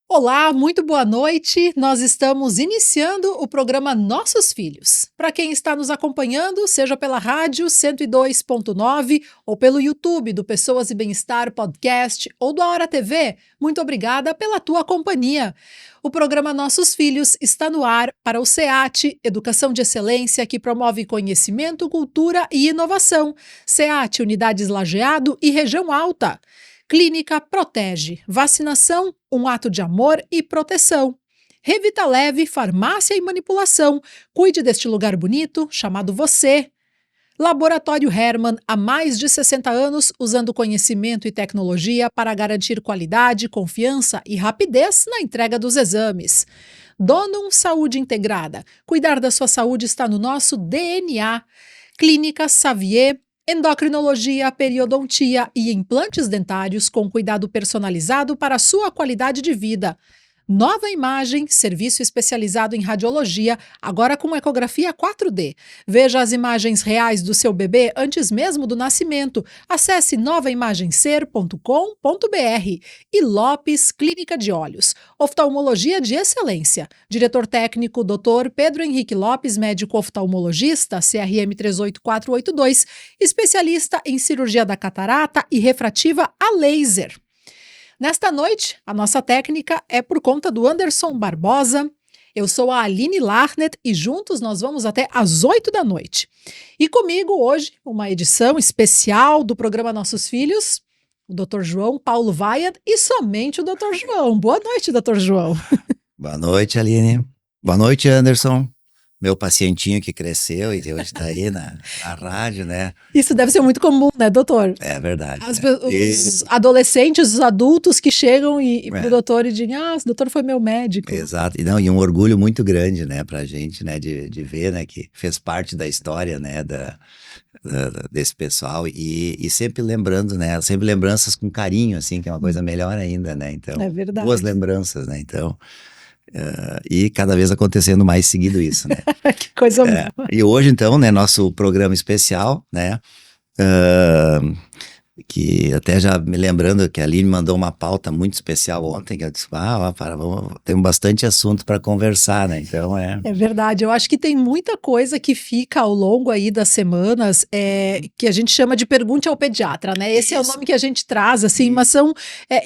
Olá, muito boa noite. Nós estamos iniciando o programa Nossos Filhos. Para quem está nos acompanhando, seja pela rádio 102.9 ou pelo YouTube do Pessoas e Bem-Estar Podcast ou do A Hora TV, muito obrigada pela tua companhia. O programa Nossos Filhos está no ar para o SEAT, Educação de Excelência, que promove conhecimento, cultura e inovação. SEAT, Unidades Lajeado e Região Alta. Clínica Protege, vacinação, um ato de amor e proteção. Revita Leve, farmácia e manipulação. Cuide deste lugar bonito, chamado você. Laboratório Hermann, há mais de 60 anos, usando conhecimento e tecnologia para garantir qualidade, confiança e rapidez na entrega dos exames. Donum Saúde Integrada. Cuidar da sua saúde está no nosso DNA. Clínica Xavier, endocrinologia, periodontia e implantes dentários com cuidado personalizado para a sua qualidade de vida. Nova Imagem, serviço especializado em radiologia, agora com ecografia 4D. Veja as imagens reais do seu bebê antes mesmo do nascimento. Acesse novaimagencer.com.br. E Lopes Clínica de Olhos, oftalmologia de excelência. Diretor técnico Dr. Pedro Henrique Lopes, médico oftalmologista, CRM 38482, especialista em cirurgia da catarata e refrativa a laser. Nesta noite, a nossa técnica é por conta do Anderson Barbosa. Eu sou a Aline Larnet e juntos nós vamos até às 8 da noite. E comigo hoje, uma edição especial do programa Nossos Filhos, o Dr. João Paulo Vaiad e somente o Dr. João. Boa noite, Dr. João. Boa noite, Aline. Boa noite, Anderson. Meu pacientinho que cresceu e hoje está aí na rádio, né? Isso deve ser muito comum, né, doutor? É verdade. Os adolescentes, os adultos que chegam pro doutor e dizem, o doutor foi meu médico. Exato. E um orgulho muito grande, né, pra gente, né, de ver, né, que fez parte da história, né, desse pessoal e sempre lembrando, né, sempre lembranças com carinho, assim, que é uma coisa melhor ainda, né? Então, é verdade. Boas lembranças, né? Então... e cada vez acontecendo mais seguido isso, né? Que coisa boa. E hoje, então, né, nosso programa especial, né? Que até já me lembrando que a Aline mandou uma pauta muito especial ontem, que eu disse, temos bastante assunto para conversar, né? Então É verdade, eu acho que tem muita coisa que fica ao longo aí das semanas, que a gente chama de pergunte ao pediatra, né? Esse é o nome que a gente traz, assim, mas são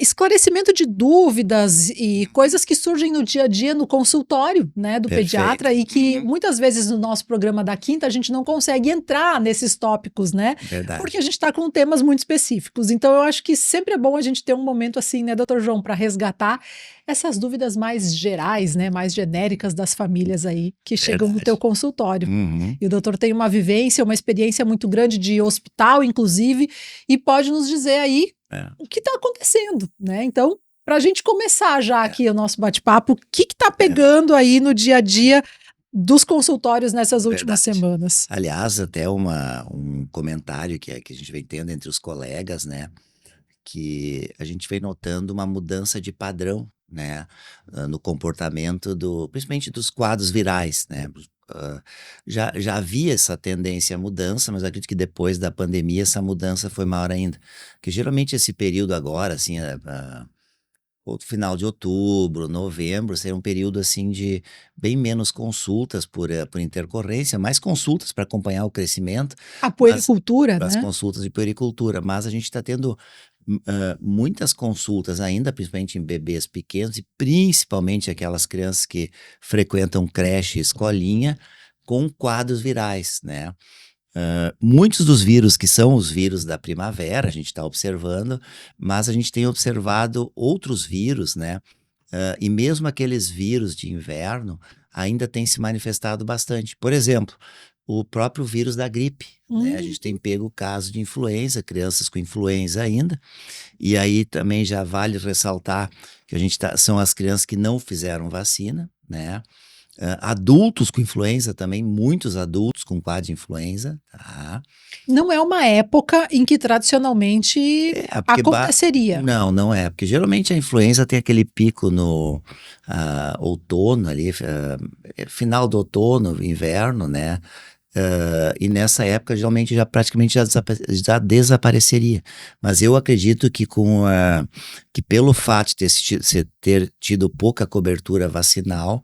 esclarecimento de dúvidas e coisas que surgem no dia a dia no consultório, né, do pediatra e que muitas vezes no nosso programa da quinta a gente não consegue entrar nesses tópicos, né? Verdade. Porque a gente está com temas muito específicos. Então, eu acho que sempre é bom a gente ter um momento assim, né, doutor João, para resgatar essas dúvidas mais gerais, né, mais genéricas das famílias aí que chegam no teu consultório. E o doutor tem uma vivência, uma experiência muito grande de hospital, inclusive, e pode nos dizer aí o que está acontecendo, né? Então, para a gente começar já aqui o nosso bate-papo, o que está pegando aí no dia a dia dos consultórios nessas últimas semanas? Aliás, até um comentário que a gente vem tendo entre os colegas, né, que a gente vem notando uma mudança de padrão, né, no comportamento principalmente dos quadros virais, né. Já havia essa tendência à mudança, mas eu acredito que depois da pandemia essa mudança foi maior ainda, porque geralmente esse período agora, assim, o final de outubro, novembro, seria um período assim de bem menos consultas por intercorrência, mais consultas para acompanhar o crescimento. A puericultura, né? As consultas de puericultura, mas a gente está tendo muitas consultas ainda, principalmente em bebês pequenos e principalmente aquelas crianças que frequentam creche e escolinha com quadros virais, né? Muitos dos vírus que são os vírus da primavera, a gente está observando, mas a gente tem observado outros vírus, né? E mesmo aqueles vírus de inverno ainda têm se manifestado bastante. Por exemplo, o próprio vírus da gripe, né? A gente tem pego o caso de influenza, crianças com influenza ainda, e aí também já vale ressaltar que são as crianças que não fizeram vacina, né? Adultos com influenza também, muitos adultos com quadro de influenza, tá? Não é uma época em que tradicionalmente aconteceria. Não é, porque geralmente a influenza tem aquele pico no outono ali, final do outono, inverno, né? E nessa época, geralmente, já praticamente já desapareceria. Mas eu acredito que que pelo fato de ter tido pouca cobertura vacinal,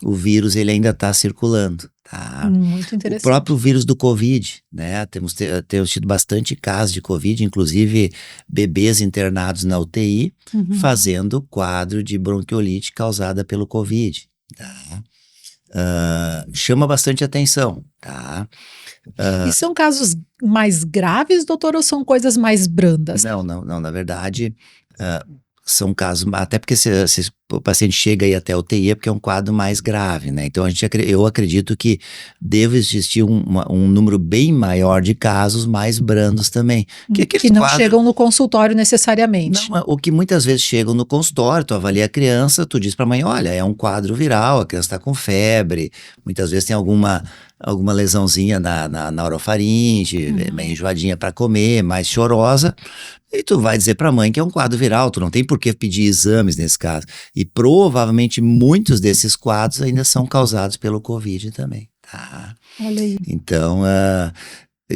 o vírus ele ainda está circulando, tá? Muito O interessante. próprio vírus do Covid, né? Temos tido bastante casos de Covid, inclusive bebês internados na UTI, fazendo quadro de bronquiolite causada pelo Covid, tá? Chama bastante atenção, tá? E são casos mais graves, doutor, ou são coisas mais brandas? Não, não, não. Na verdade, são casos, até porque se o paciente chega aí até a UTI é porque é um quadro mais grave, né? Então eu acredito que deve existir um número bem maior de casos mais brandos também. Que não chegam no consultório necessariamente. Não, o que muitas vezes chegam no consultório, tu avalia a criança, tu diz pra mãe, olha, é um quadro viral, a criança tá com febre, muitas vezes tem alguma lesãozinha na orofaringe, meio enjoadinha para comer, mais chorosa, e tu vai dizer pra mãe que é um quadro viral, tu não tem por que pedir exames nesse caso. E provavelmente muitos desses quadros ainda são causados pelo Covid também, tá? Olha aí. Então,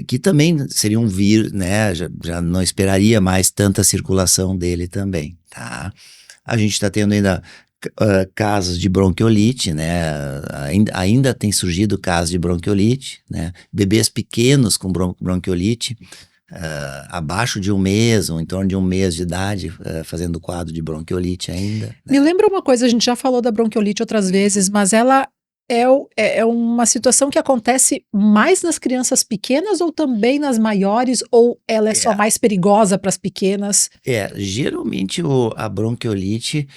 que também seria um vírus, né? Já não esperaria mais tanta circulação dele também, tá? A gente está tendo ainda casos de bronquiolite, né? Ainda tem surgido casos de bronquiolite, né? Bebês pequenos com bronquiolite, abaixo de um mês, ou em torno de um mês de idade, fazendo quadro de bronquiolite ainda. Né? Me lembra uma coisa, a gente já falou da bronquiolite outras vezes, mas ela é uma situação que acontece mais nas crianças pequenas ou também nas maiores, ou ela é só mais perigosa para as pequenas? Geralmente a bronquiolite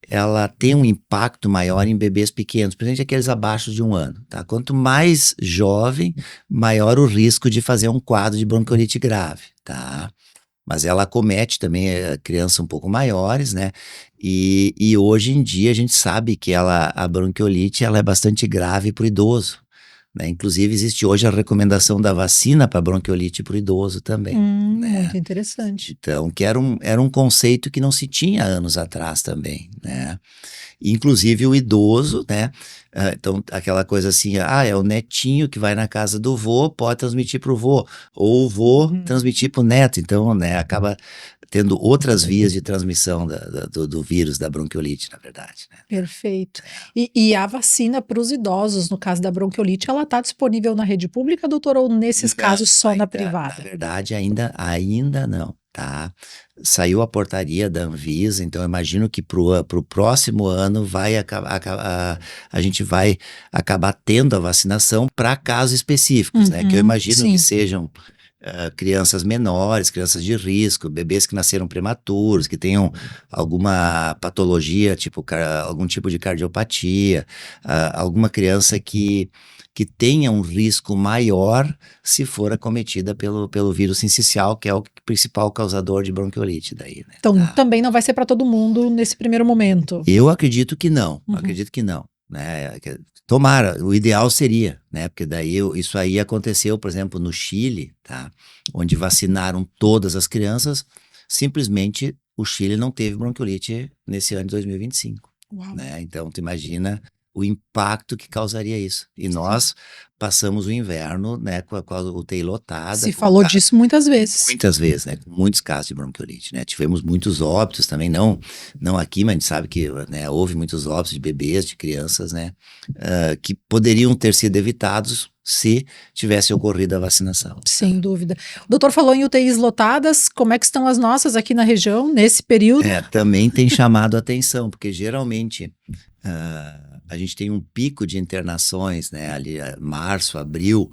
ela tem um impacto maior em bebês pequenos, principalmente aqueles abaixo de um ano, tá? Quanto mais jovem, maior o risco de fazer um quadro de bronquiolite grave, tá? Mas ela acomete também crianças um pouco maiores, né? E hoje em dia a gente sabe que a bronquiolite ela é bastante grave para o idoso, né? Inclusive existe hoje a recomendação da vacina para bronquiolite para o idoso também. Né? Muito interessante. Então, que era um conceito que não se tinha anos atrás também, né? Inclusive o idoso, né? Então, aquela coisa assim, é o netinho que vai na casa do vô, pode transmitir para o vô, ou o vô transmitir para o neto. Então, né, acaba tendo outras vias de transmissão do vírus da bronquiolite, na verdade. Né? Perfeito. E a vacina para os idosos, no caso da bronquiolite, ela está disponível na rede pública, doutor, ou nesses casos só na privada? Na verdade, ainda não, tá? Saiu a portaria da Anvisa, então eu imagino que pro próximo ano a gente vai acabar tendo a vacinação para casos específicos, né? Que eu imagino que sejam crianças menores, crianças de risco, bebês que nasceram prematuros, que tenham alguma patologia, tipo algum tipo de cardiopatia, alguma criança que tenha um risco maior se for acometida pelo vírus sincicial, que é o principal causador de bronquiolite daí, né? Então, também não vai ser para todo mundo nesse primeiro momento. Eu acredito que não, né? Tomara, o ideal seria, né? Porque daí isso aí aconteceu, por exemplo, no Chile, tá? Onde vacinaram todas as crianças, simplesmente o Chile não teve bronquiolite nesse ano de 2025. Uau. Né? Então, tu imagina o impacto que causaria isso. E nós passamos o inverno, né, com a UTI lotada. Se falou disso muitas vezes. Muitas vezes, né, com muitos casos de bronquiolite, né. Tivemos muitos óbitos também, não aqui, mas a gente sabe que, né, houve muitos óbitos de bebês, de crianças, né, que poderiam ter sido evitados se tivesse ocorrido a vacinação. Sem dúvida. O doutor falou em UTIs lotadas, como é que estão as nossas aqui na região, nesse período? Também tem chamado a atenção, porque geralmente a gente tem um pico de internações, né, ali março, abril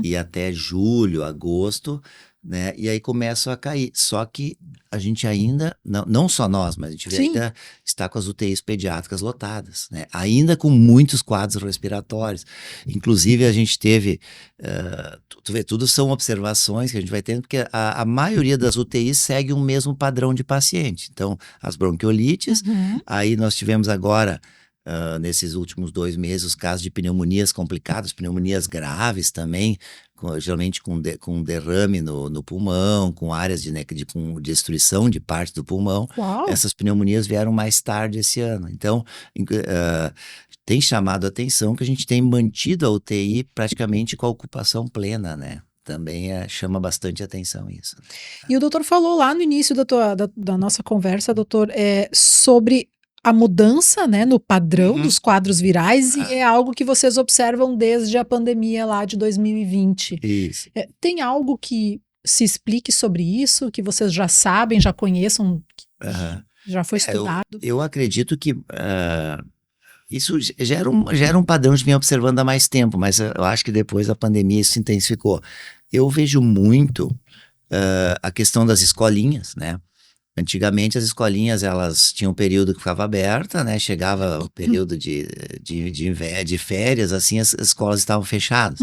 e até julho, agosto, né, e aí começam a cair. Só que a gente ainda, não só nós, mas a gente ainda está com as UTIs pediátricas lotadas, né, ainda com muitos quadros respiratórios. Inclusive a gente teve, tu vê, tudo são observações que a gente vai tendo, porque a maioria das UTIs segue o mesmo padrão de paciente. Então, as bronquiolites, aí nós tivemos agora, nesses últimos 2 meses, os casos de pneumonias complicadas, pneumonias graves também, geralmente com derrame no pulmão, com áreas com destruição de parte do pulmão. Uau. Essas pneumonias vieram mais tarde esse ano. Então, tem chamado a atenção que a gente tem mantido a UTI praticamente com a ocupação plena, né? Também chama bastante atenção isso. E o doutor falou lá no início da nossa conversa, doutor, sobre a mudança, né, no padrão dos quadros virais, e é algo que vocês observam desde a pandemia lá de 2020. Isso. Tem algo que se explique sobre isso, que vocês já sabem, já conheçam, já foi estudado? Eu acredito que isso já era um padrão que vinha observando há mais tempo, mas eu acho que depois da pandemia isso se intensificou. Eu vejo muito a questão das escolinhas, né? Antigamente as escolinhas, elas tinham um período que ficava aberta, né? Chegava o período de férias, assim, as escolas estavam fechadas.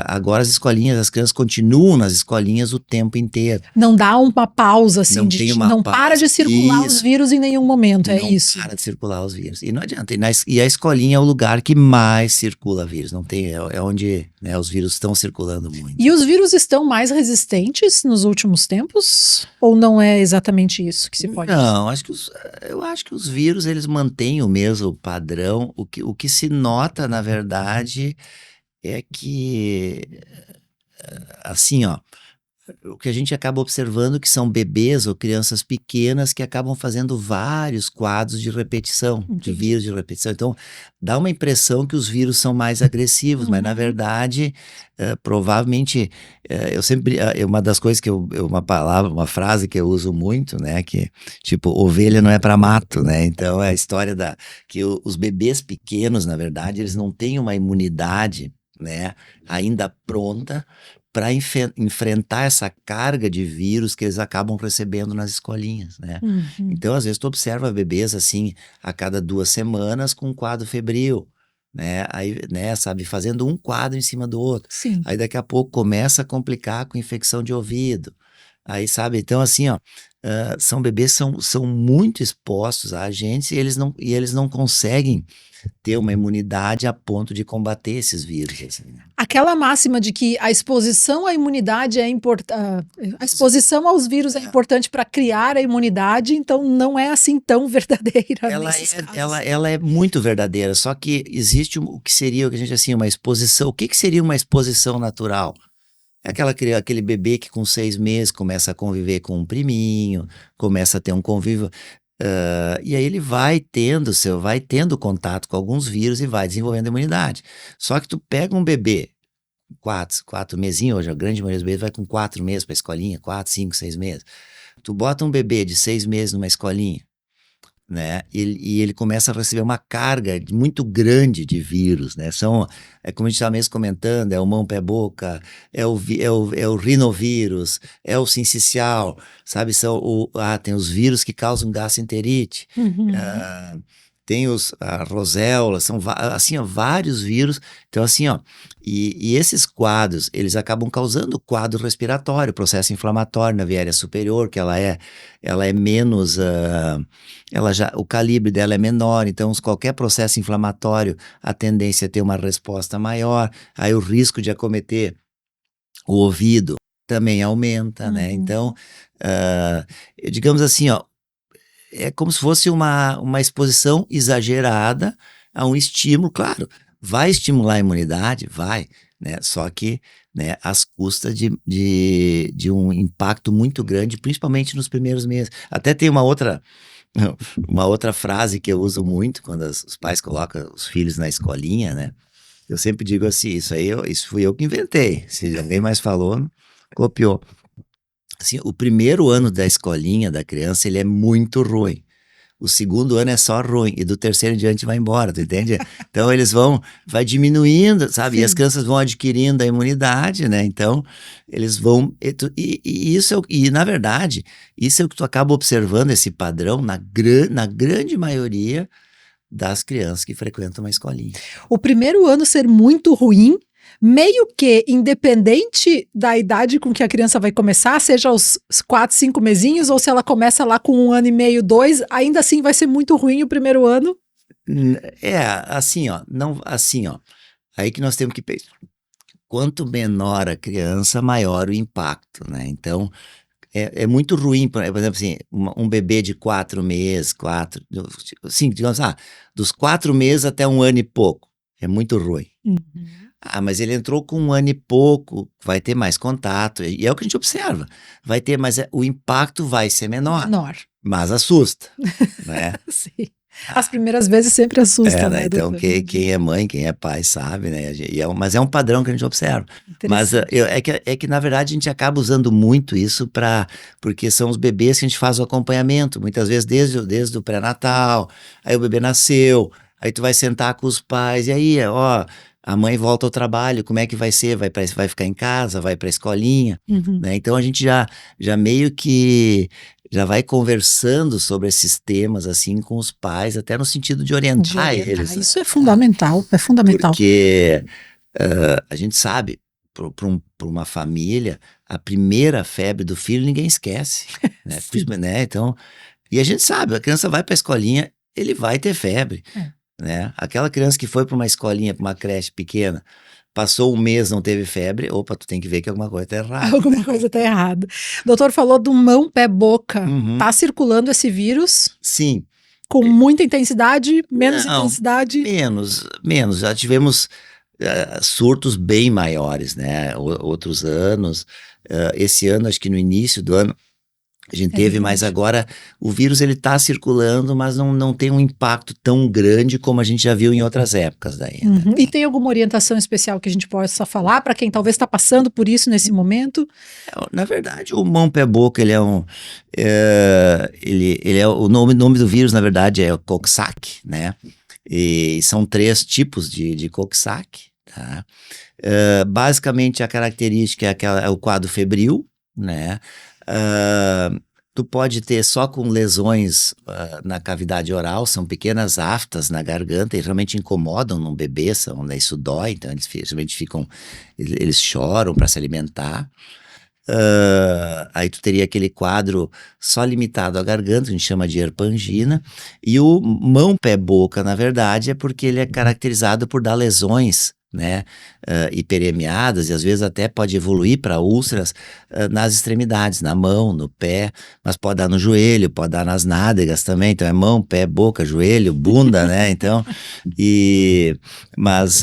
Agora as escolinhas, as crianças continuam nas escolinhas o tempo inteiro. Não dá uma pausa, assim, Não para de circular os vírus em nenhum momento, isso? Não para de circular os vírus. E não adianta. E a escolinha é o lugar que mais circula vírus. Não tem, é onde, né, os vírus estão circulando muito. E os vírus estão mais resistentes nos últimos tempos? Ou não é exatamente isso que se pode dizer? Não, eu acho que os vírus, eles mantêm o mesmo padrão. O que se nota, na verdade, é que, assim, ó, o que a gente acaba observando que são bebês ou crianças pequenas que acabam fazendo vários quadros de repetição, de vírus de repetição. Então, dá uma impressão que os vírus são mais agressivos, mas na verdade, provavelmente, eu sempre, uma das coisas que uma frase que eu uso muito, né, que tipo, ovelha não é para mato, né, então é a história que os bebês pequenos, na verdade, eles não têm uma imunidade, né, ainda pronta para enfrentar essa carga de vírus que eles acabam recebendo nas escolinhas, né? Então, às vezes, tu observa bebês, assim, a cada 2 semanas com um quadro febril, né? Aí, né, sabe, fazendo um quadro em cima do outro. Sim. Aí, daqui a pouco, começa a complicar com infecção de ouvido. Aí, sabe, então, assim, ó, são bebês que são muito expostos a agentes e eles não conseguem ter uma imunidade a ponto de combater esses vírus. Assim, né? Aquela máxima de que a exposição à imunidade é importante, a exposição aos vírus é importante para criar a imunidade, então não é assim tão verdadeira. Ela é muito verdadeira, só que existe o que seria, o que a gente assim, uma exposição. O que seria uma exposição natural? É aquele bebê que com 6 meses começa a conviver com um priminho, começa a ter um convívio. E aí ele vai tendo contato com alguns vírus e vai desenvolvendo imunidade. Só que tu pega um bebê, 4 mesinhos, hoje a grande maioria dos bebês vai com 4 meses para a escolinha, 4, 5, 6 meses. Tu bota um bebê de 6 meses numa escolinha, né? E ele começa a receber uma carga muito grande de vírus, né? Como a gente estava mesmo comentando, é o mão, pé, boca, é o rinovírus, é o sincicial, sabe? Tem os vírus que causam gastroenterite, tem a roséola, são assim, ó, vários vírus. Então, assim, ó, e esses quadros, eles acabam causando quadro respiratório, processo inflamatório na via aérea superior, que ela é menos, o calibre dela é menor, então qualquer processo inflamatório, a tendência é ter uma resposta maior, aí o risco de acometer o ouvido também aumenta, né? Então, digamos assim, ó, é como se fosse uma exposição exagerada a um estímulo, claro, vai estimular a imunidade, vai, né? Só que, né, às custas de um impacto muito grande, principalmente nos primeiros meses. Até tem uma outra frase que eu uso muito quando os pais colocam os filhos na escolinha, né? Eu sempre digo assim, isso fui eu que inventei, se alguém mais falou, copiou. Assim, o primeiro ano da escolinha da criança, ele é muito ruim. O segundo ano é só ruim, e do terceiro em diante vai embora, tu entende? Então vai diminuindo, sabe? Sim. E as crianças vão adquirindo a imunidade, né? Então, eles vão... na verdade, isso é o que tu acaba observando, esse padrão, na grande maioria das crianças que frequentam uma escolinha. O primeiro ano ser muito ruim, meio que independente da idade com que a criança vai começar, seja os 4, 5 mesinhos, ou se ela começa lá com 1 ano e meio, 2, ainda assim vai ser muito ruim o primeiro ano? Assim, ó, não, assim, ó, aí que nós temos que pensar, quanto menor a criança, maior o impacto, né? Então, é muito ruim, por exemplo, assim, um bebê de 4 meses, assim, digamos, dos 4 meses até 1 ano e pouco, é muito ruim. Uhum. Mas ele entrou com 1 ano e pouco, vai ter mais contato, e é o que a gente observa, vai ter, mas o impacto vai ser menor, Menor. mas assusta, né? Sim. As primeiras vezes sempre assustam, Né? né, Então, doutor? quem é mãe, quem é pai, sabe, né? Mas é um padrão que a gente observa. Mas Interessante. é que, na verdade, a gente acaba usando muito isso porque são os bebês que a gente faz o acompanhamento, muitas vezes desde o pré-natal, aí o bebê nasceu, aí tu vai sentar com os pais, e aí, ó, a mãe volta ao trabalho, como é que vai ser? Vai ficar em casa, vai pra escolinha, Uhum. né? Então a gente já meio que já vai conversando sobre esses temas assim com os pais, até no sentido de De orientar orientar, eles, né? isso é fundamental, é fundamental. Porque a gente sabe, para uma família, a primeira febre do filho ninguém esquece, né? Sim. Né? Então, e a gente sabe, a criança vai para a escolinha, ele vai ter febre, É. né? Aquela criança que foi para uma escolinha, para uma creche pequena, passou 1 mês, não teve febre, opa, tu tem que ver que alguma coisa tá errada. Alguma coisa está errada. O doutor falou do mão, pé, boca. Uhum. Tá circulando esse vírus Sim. com muita intensidade, menos Não, intensidade? menos. Já tivemos surtos bem maiores, né? Outros anos. Esse ano, acho que no início do ano, a gente É teve, mas verdade. agora o vírus ele tá circulando, mas não tem um impacto tão grande como a gente já viu em outras épocas daí, né? Uhum. E tem alguma orientação especial que a gente possa falar para quem talvez está passando por isso nesse momento? Na verdade, o mão, pé, boca, ele é ele é o nome do vírus, na verdade, é o Coxsackie, né? E são 3 tipos de Coxsackie, tá? Basicamente, a característica é o quadro febril, né? Ah, tu pode ter só com lesões na cavidade oral, são pequenas aftas na garganta e realmente incomodam num bebê, né? Isso dói, então realmente eles choram para se alimentar. Aí tu teria aquele quadro só limitado à garganta, a gente chama de herpangina, e o mão, pé, boca, na verdade, é porque ele é caracterizado por dar lesões, né, hiperemiadas, e às vezes até pode evoluir para úlceras nas extremidades, na mão, no pé, mas pode dar no joelho, pode dar nas nádegas também, então é mão, pé, boca, joelho, bunda, né, então, mas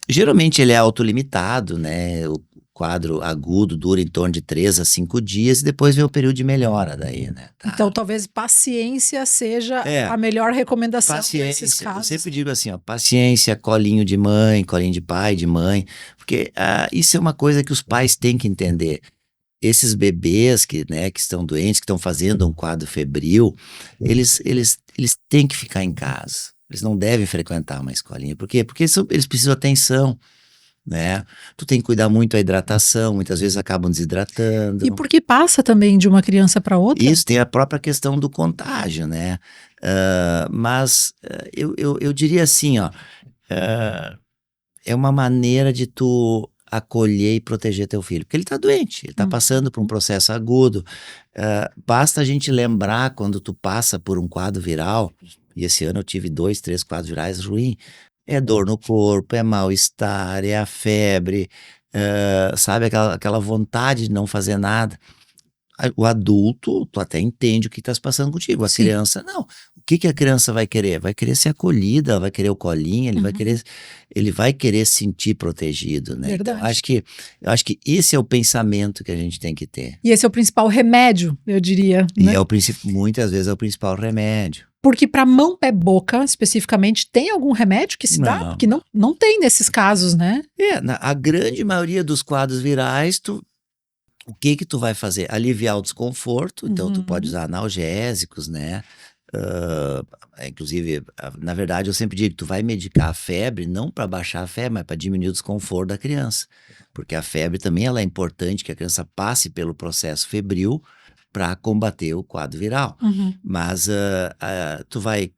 geralmente ele é autolimitado, né, o quadro agudo dura em torno de 3 a 5 dias e depois vem o período de melhora daí, né? Então, Tá. talvez paciência seja É, a melhor recomendação nesses paciência. Eu casos. sempre digo assim, ó, paciência, colinho de mãe, colinho de pai, de mãe, porque isso é uma coisa que os pais têm que entender. Esses bebês né, que estão doentes, que estão fazendo um quadro febril, eles têm que ficar em casa. Eles não devem frequentar uma escolinha. Por quê? Porque eles precisam de atenção, né? Tu tem que cuidar muito da hidratação, muitas vezes acabam desidratando. E porque passa também de uma criança para outra? Isso tem a própria questão do contágio, né? Mas eu diria assim, ó, é uma maneira de tu acolher e proteger teu filho, porque ele tá doente, ele tá passando por um processo agudo. Basta a gente lembrar quando tu passa por um quadro viral, e esse ano eu tive 2, 3 quadros virais ruins, é dor no corpo, é mal-estar, é a febre, sabe, aquela vontade de não fazer nada. O adulto, tu até entende o que está se passando contigo. A Sim. criança, não. O que a criança vai querer? Vai querer ser acolhida, vai querer o colinho, ele vai querer se sentir protegido, né? Então, Verdade. eu acho que esse é o pensamento que a gente tem que ter. E esse é o principal remédio, eu diria, E né? muitas vezes é o principal remédio. Porque para mão, pé, boca, especificamente, tem algum remédio que se dá? Não. Porque não tem nesses casos, né? A grande maioria dos quadros virais, o que tu vai fazer? Aliviar o desconforto, então tu pode usar analgésicos, né? Inclusive, na verdade, eu sempre digo que tu vai medicar a febre não para baixar a febre, mas para diminuir o desconforto da criança. Porque a febre também ela é importante que a criança passe pelo processo febril para combater o quadro viral. Mas tu vai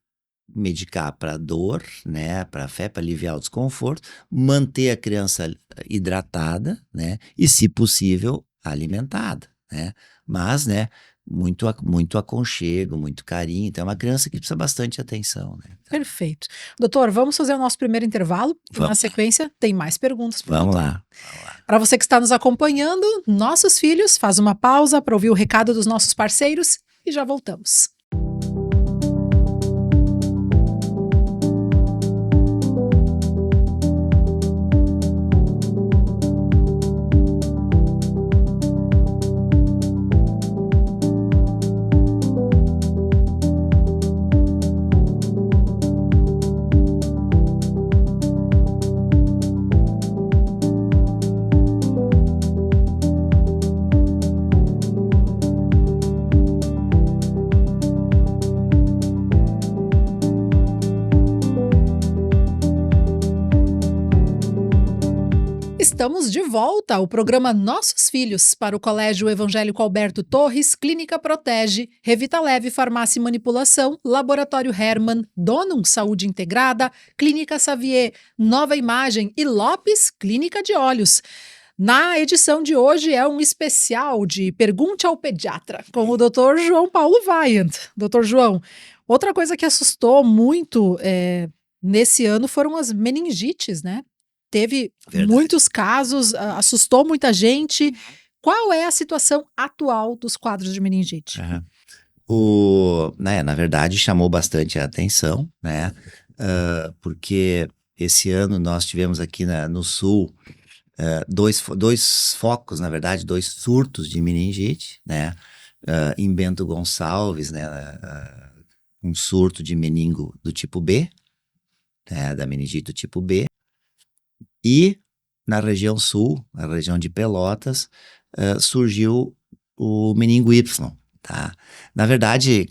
medicar para dor, né, para febre, para aliviar o desconforto, manter a criança hidratada, né, e se possível alimentada, né, mas, né, muito aconchego, muito carinho. Então, é uma criança que precisa bastante atenção, né? Perfeito. Doutor, vamos fazer o nosso primeiro intervalo e na Vamos. sequência tem mais perguntas para o Vamos doutor. lá. Para você que está nos acompanhando, nossos filhos, faz uma pausa para ouvir o recado dos nossos parceiros e já voltamos. Estamos de volta ao programa Nossos Filhos para o Colégio Evangélico Alberto Torres, Clínica Protege, Revita Leve Farmácia e Manipulação, Laboratório Hermann, Donum Saúde Integrada, Clínica Xavier, Nova Imagem e Lopes Clínica de Olhos. Na edição de hoje é um especial de Pergunte ao Pediatra, com o Dr. João Paulo Vaillant. Dr. João, outra coisa que assustou muito nesse ano foram as meningites, né? Teve Verdade. muitos casos, assustou muita gente. Qual é a situação atual dos quadros de meningite? Na verdade, chamou bastante a atenção, né? Porque esse ano nós tivemos aqui no Sul dois focos, na verdade, dois surtos de meningite, né? Em Bento Gonçalves, né? Um surto de meningo do tipo B, né? Da meningite do tipo B. E na região sul, na região de Pelotas, surgiu o meningo Y, tá? Na verdade,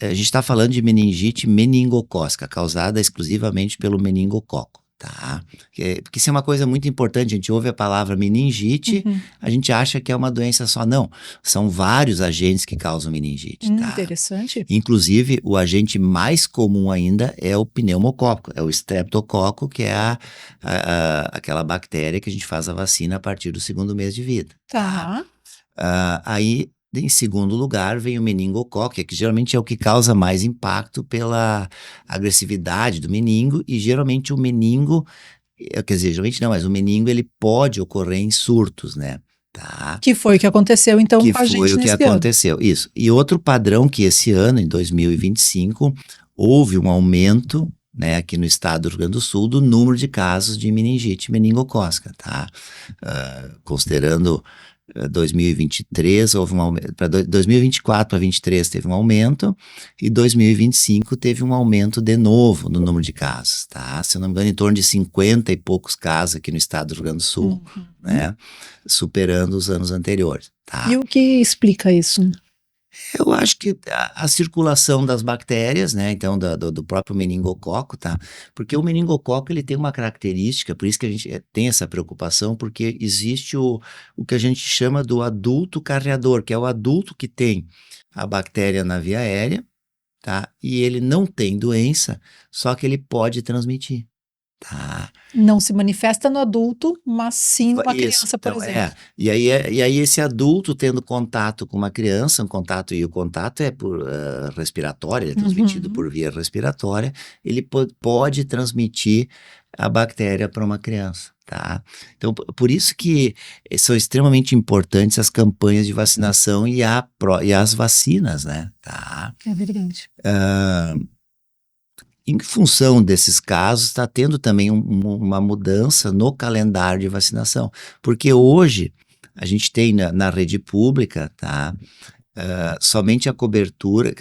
a gente está falando de meningite meningocócica, causada exclusivamente pelo meningococo, tá? Porque isso é uma coisa muito importante, a gente ouve a palavra meningite, a gente acha que é uma doença só. Não, são vários agentes que causam meningite, tá? Interessante. Inclusive, o agente mais comum ainda é o pneumococo, é o streptococo, que é aquela bactéria que a gente faz a vacina a partir do 2º mês de vida. Tá. Aí, em segundo lugar, vem o meningococo, que geralmente é o que causa mais impacto pela agressividade do meningo, e geralmente o meningo, quer dizer, geralmente não, mas o meningo ele pode ocorrer em surtos, né? Tá. Que foi o que aconteceu, então, Que com a gente foi o que nesse ano. aconteceu, isso. E outro padrão que esse ano, em 2025, houve um aumento, né, aqui no estado do Rio Grande do Sul, do número de casos de meningite meningocócica, tá? Considerando 2023, houve um aumento, para 2024 para 2023 teve um aumento, e 2025 teve um aumento de novo no número de casos, tá? Se eu não me engano, em torno de 50 e poucos casos aqui no estado do Rio Grande do Sul, né? Superando os anos anteriores, tá? E o que explica isso? Eu acho que a circulação das bactérias, né, então do próprio meningococo, tá? Porque o meningococo, ele tem uma característica, por isso que a gente tem essa preocupação, porque existe o que a gente chama do adulto carreador, que é o adulto que tem a bactéria na via aérea, tá? E ele não tem doença, só que ele pode transmitir, tá? Não se manifesta no adulto, mas sim numa Isso, criança, por então, exemplo. E aí esse adulto tendo contato com uma criança, e o contato é por respiratório, ele é transmitido por via respiratória, ele pode transmitir a bactéria para uma criança, tá? Então, por isso que são extremamente importantes as campanhas de vacinação e as vacinas, né? Tá? É verdade. Em função desses casos, está tendo também uma mudança no calendário de vacinação, porque hoje a gente tem na rede pública, tá? Somente a cobertura,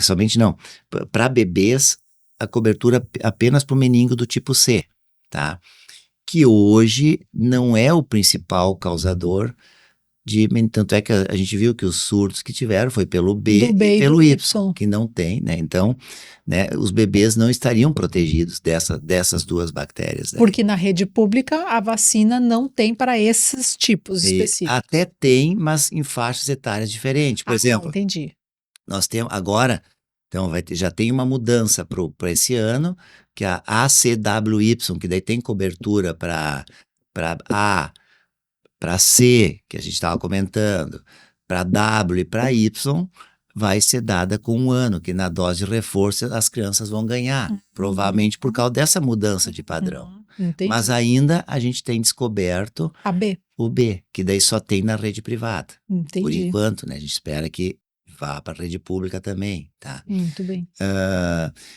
para bebês, a cobertura apenas para o meningo do tipo C, tá? Que hoje não é o principal causador tanto é que a gente viu que os surtos que tiveram foi pelo B Do B e e pelo do Y, Y. que não tem, né? Então, né, os bebês não estariam protegidos dessas duas bactérias, né? Porque na rede pública a vacina não tem para esses tipos específicos. Até tem, mas em faixas etárias diferentes. Por exemplo, entendi. nós temos agora, então já tem uma mudança para esse ano, que a ACWY, que daí tem cobertura para A, para C, que a gente estava comentando, para W e para Y, vai ser dada com 1 ano, que na dose de reforço as crianças vão ganhar, provavelmente por causa dessa mudança de padrão. Entendi. Mas ainda a gente tem descoberto A B. o B, que daí só tem na rede privada. Por Entendi. enquanto, né? A gente espera que vá para a rede pública também, tá? Muito bem.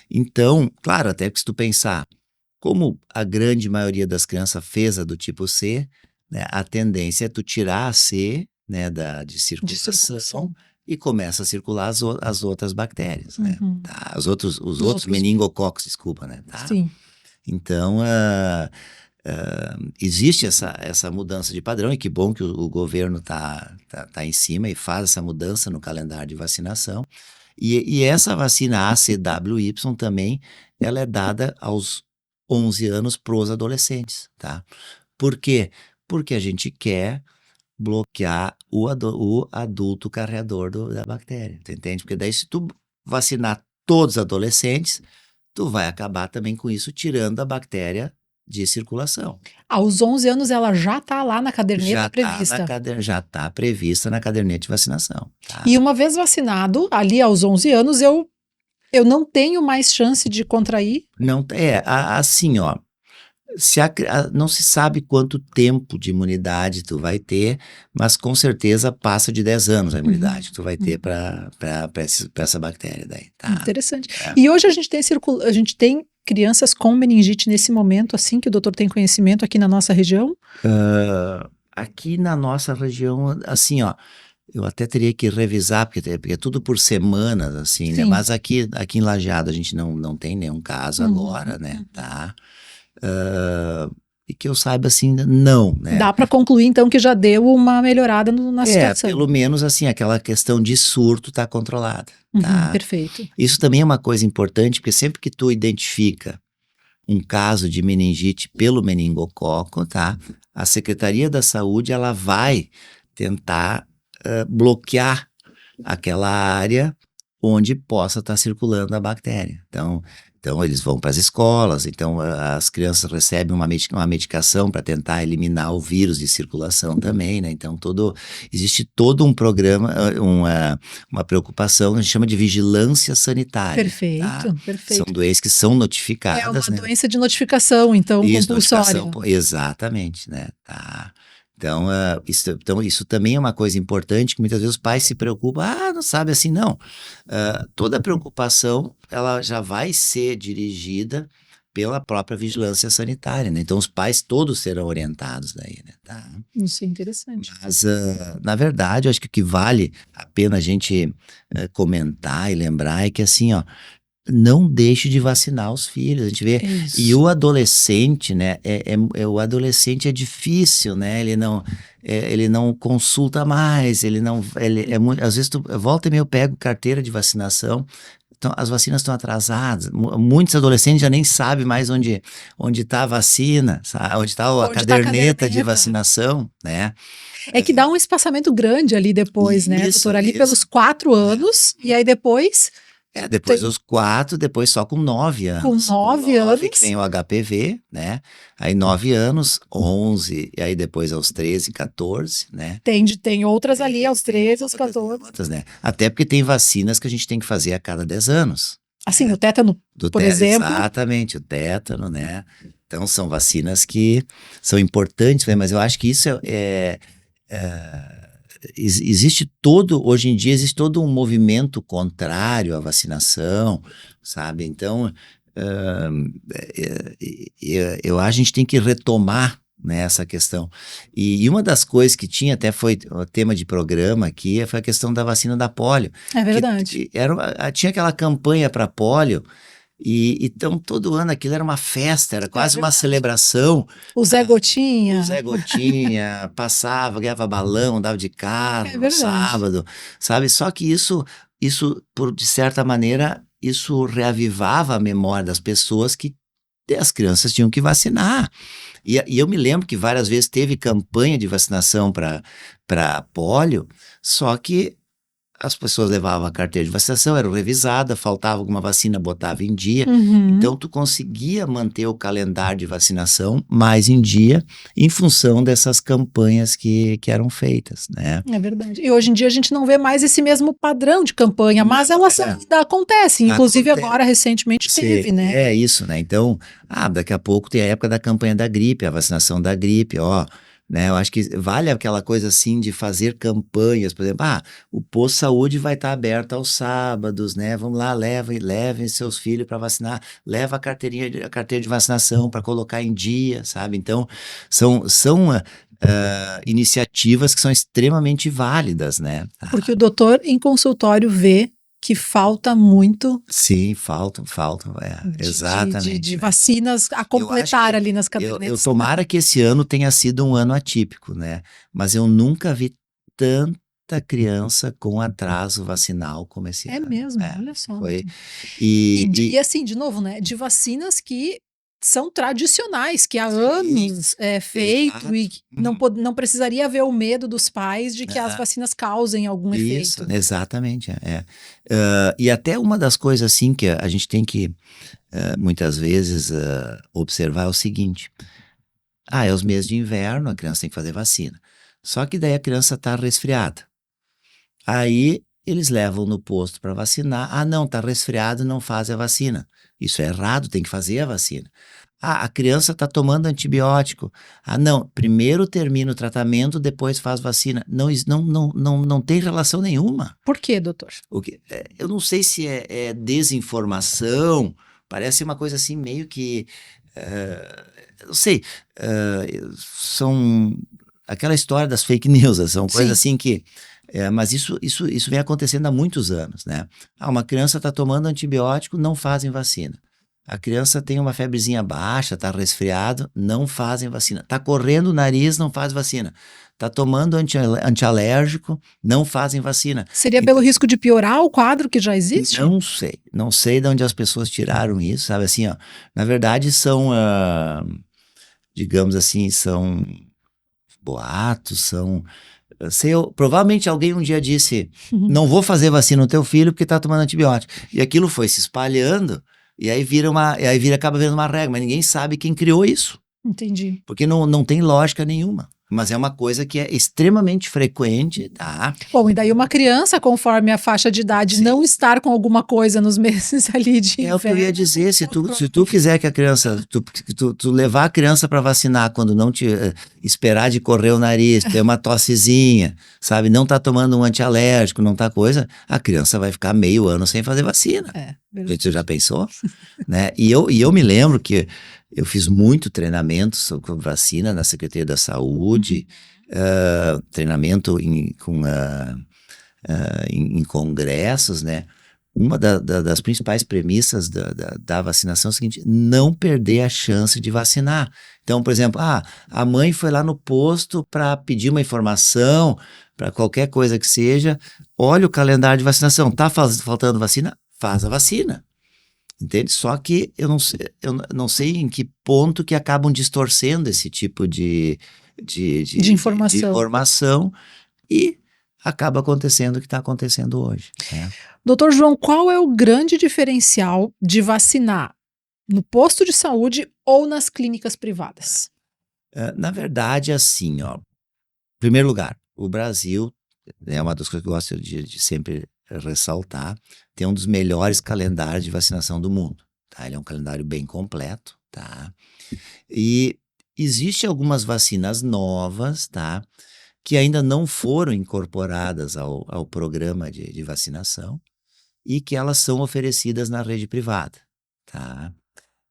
Então, claro, até que se tu pensar, como a grande maioria das crianças fez a do tipo C, né, a tendência é tu tirar a C, né, de circulação e começa a circular as outras bactérias, né? Tá? Os outros meningococos, desculpa, né? Tá? Sim. Então, existe essa mudança de padrão, e que bom que o governo tá em cima e faz essa mudança no calendário de vacinação. E essa vacina ACWY também, ela é dada aos 11 anos para os adolescentes, tá? Por quê? Porque a gente quer bloquear o adulto carreador da bactéria, tu entende? Porque daí se tu vacinar todos os adolescentes, tu vai acabar também com isso tirando a bactéria de circulação. Aos 11 anos ela já está lá na caderneta prevista. Já está prevista na caderneta de vacinação. Tá? E uma vez vacinado, ali aos 11 anos, eu não tenho mais chance de contrair? Não, assim, ó, não se sabe quanto tempo de imunidade tu vai ter, mas com certeza passa de 10 anos a imunidade que tu vai ter para essa bactéria daí. Tá? Interessante. E hoje a gente tem crianças com meningite nesse momento, assim, que o doutor tem conhecimento aqui na nossa região? Aqui na nossa região, assim, ó, eu até teria que revisar, porque é tudo por semanas, assim, né? Mas aqui em Lajeado a gente não tem nenhum caso agora, né? Tá? E que eu saiba, assim, não, né? Dá para concluir, então, que já deu uma melhorada na situação. Pelo menos, assim, aquela questão de surto está controlada, tá? Perfeito. Isso também é uma coisa importante, porque sempre que tu identifica um caso de meningite pelo meningococo, tá? A Secretaria da Saúde, ela vai tentar bloquear aquela área onde possa estar circulando a bactéria. Então eles vão para as escolas, então as crianças recebem uma medicação para tentar eliminar o vírus de circulação também, né? Então existe todo um programa, uma preocupação que a gente chama de vigilância sanitária. Perfeito, tá? perfeito. São doenças que são notificadas, é uma né? doença de notificação, então, compulsória. Exatamente, né? Tá. Então, isso também é uma coisa importante, que muitas vezes os pais se preocupam, não sabe assim, não. Toda preocupação, ela já vai ser dirigida pela própria vigilância sanitária, né? Então, os pais todos serão orientados daí, né? Tá? Isso é interessante. Mas, na verdade, eu acho que o que vale a pena a gente comentar e lembrar é que, assim, ó, não deixe de vacinar os filhos, a gente vê. Isso. E o adolescente, né, o adolescente é difícil, né, ele não consulta mais, às vezes volta e meia eu pego carteira de vacinação, então as vacinas estão atrasadas, muitos adolescentes já nem sabem mais onde está a vacina, sabe? Onde está a caderneta de vacinação, né. É que dá um espaçamento grande ali depois, né, doutor? Ali pelos 4 anos, e aí depois... depois dos 4, depois só com 9 anos. Com 9 anos. Que vem o HPV, né? Aí 9 anos, 11, e aí depois aos 13, 14, né? Tem outras ali aos 13, aos 14. Outras, né? Até porque tem vacinas que a gente tem que fazer a cada 10 anos. Assim, o tétano, por exemplo. Exatamente, o tétano, né? Então são vacinas que são importantes, né? Mas eu acho que isso hoje em dia existe todo um movimento contrário à vacinação, sabe? Então, eu acho que a gente tem que retomar, né, essa questão. E uma das coisas que tinha, até foi o tema de programa aqui, foi a questão da vacina da polio. É verdade. Tinha aquela campanha para polio, e então todo ano aquilo era uma festa, era quase uma celebração. O Zé Gotinha. O Zé Gotinha passava, ganhava balão, andava de carro no sábado, sabe? Só que isso de certa maneira, isso reavivava a memória das pessoas que as crianças tinham que vacinar. E eu me lembro que várias vezes teve campanha de vacinação para polio, só que as pessoas levavam a carteira de vacinação, era revisada, faltava alguma vacina, botava em dia. Uhum. Então, tu conseguia manter o calendário de vacinação mais em dia em função dessas campanhas que eram feitas, né? É verdade. E hoje em dia a gente não vê mais esse mesmo padrão de campanha, mas elas ainda acontecem. Inclusive Acontece. agora, recentemente, teve, né? É isso, né? Então, daqui a pouco tem a época da campanha da gripe, a vacinação da gripe, ó. Né, eu acho que vale aquela coisa assim de fazer campanhas, por exemplo, o posto de saúde vai estar aberto aos sábados, né? Vamos lá, levem seus filhos para vacinar, leva a carteira de vacinação para colocar em dia, sabe? Então, são iniciativas que são extremamente válidas, né? Porque o doutor em consultório vê que falta muito. Sim, faltam, exatamente. De vacinas a completar ali nas cadernetas. Eu tomara que esse ano tenha sido um ano atípico, né? Mas eu nunca vi tanta criança com atraso vacinal como esse ano. É mesmo, olha só. Foi. E assim, de novo, né? De vacinas que são tradicionais, que há anos é feito e não precisaria haver o medo dos pais de que as vacinas causem algum Isso, efeito. Exatamente. E até uma das coisas assim que a gente tem que muitas vezes observar é o seguinte: é os meses de inverno, a criança tem que fazer vacina. Só que daí a criança está resfriada. Aí eles levam no posto para vacinar. Não, está resfriado, não faz a vacina. Isso é errado, tem que fazer a vacina. A criança está tomando antibiótico. Não, primeiro termina o tratamento, depois faz vacina. Não tem relação nenhuma. Por quê, doutor? Eu não sei se é desinformação, parece uma coisa assim meio que... não sei, são aquela história das fake news, são coisas assim que... mas isso vem acontecendo há muitos anos, né? Uma criança está tomando antibiótico, não fazem vacina. A criança tem uma febrezinha baixa, está resfriado, não fazem vacina. Está correndo o nariz, não faz vacina. Está tomando antialérgico, não fazem vacina. Seria pelo risco de piorar o quadro que já existe? Não sei de onde as pessoas tiraram isso, sabe assim, ó. Na verdade são, digamos assim, são boatos, provavelmente alguém um dia disse, não vou fazer vacina no teu filho porque está tomando antibiótico. E aquilo foi se espalhando. E aí acaba vendo uma regra, mas ninguém sabe quem criou isso. Entendi. Porque não tem lógica nenhuma. Mas é uma coisa que é extremamente frequente, tá? Bom, e daí uma criança, conforme a faixa de idade, não estar com alguma coisa nos meses ali de inverno. É o que eu ia dizer, se tu quiser que a criança, tu levar a criança para vacinar quando não te esperar de correr o nariz, ter uma tossezinha, sabe, não tá tomando um antialérgico, não tá coisa, a criança vai ficar meio ano sem fazer vacina. Verdade. Você já pensou? Né? E eu me lembro que eu fiz muito treinamento sobre vacina na Secretaria da Saúde, treinamento em congressos, né? Uma das principais premissas da vacinação é o seguinte: não perder a chance de vacinar. Então, por exemplo, a mãe foi lá no posto para pedir uma informação, para qualquer coisa que seja, olha o calendário de vacinação, tá faltando vacina? Faz a vacina. Entende? Só que eu não sei em que ponto que acabam distorcendo esse tipo de informação e acaba acontecendo o que está acontecendo hoje. Né? Doutor João, qual é o grande diferencial de vacinar no posto de saúde ou nas clínicas privadas? Na verdade, assim, ó, em primeiro lugar, o Brasil, é uma das coisas que eu gosto de sempre ressaltar, tem um dos melhores calendários de vacinação do mundo, tá? Ele é um calendário bem completo, tá? E existem algumas vacinas novas, tá? Que ainda não foram incorporadas ao programa de vacinação e que elas são oferecidas na rede privada, tá?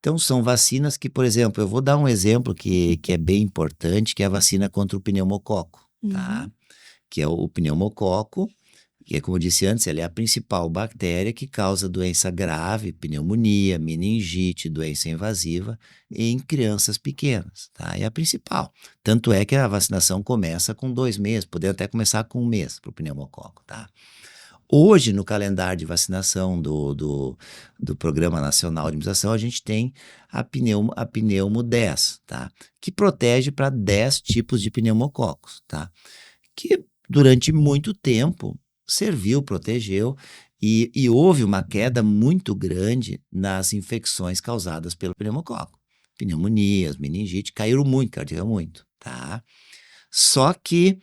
Então, são vacinas que, por exemplo, eu vou dar um exemplo que é bem importante, que é a vacina contra o pneumococo, tá? Que é o pneumococo, que, como eu disse antes, ela é a principal bactéria que causa doença grave, pneumonia, meningite, doença invasiva em crianças pequenas, tá? É a principal. Tanto é que a vacinação começa com 2 meses, podendo até começar com 1 mês para o pneumococo, tá? Hoje, no calendário de vacinação do Programa Nacional de Imunização, a gente tem a Pneumo 10, tá? Que protege para 10 tipos de pneumococos, tá? Que durante muito tempo serviu, protegeu, e houve uma queda muito grande nas infecções causadas pelo pneumococo. Pneumonias, meningite, caíram muito, tá? Só que,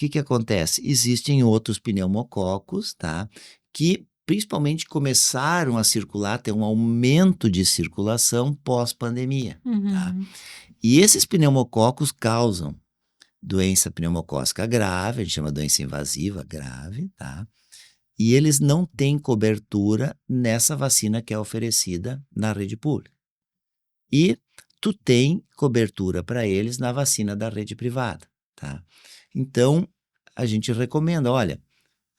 o que acontece? Existem outros pneumococos, tá? Que principalmente começaram a circular, ter um aumento de circulação pós-pandemia, tá? Uhum. E esses pneumococos causam doença pneumocócica grave, a gente chama doença invasiva grave, tá? E eles não têm cobertura nessa vacina que é oferecida na rede pública. E tu tem cobertura para eles na vacina da rede privada, tá? Então, a gente recomenda, olha,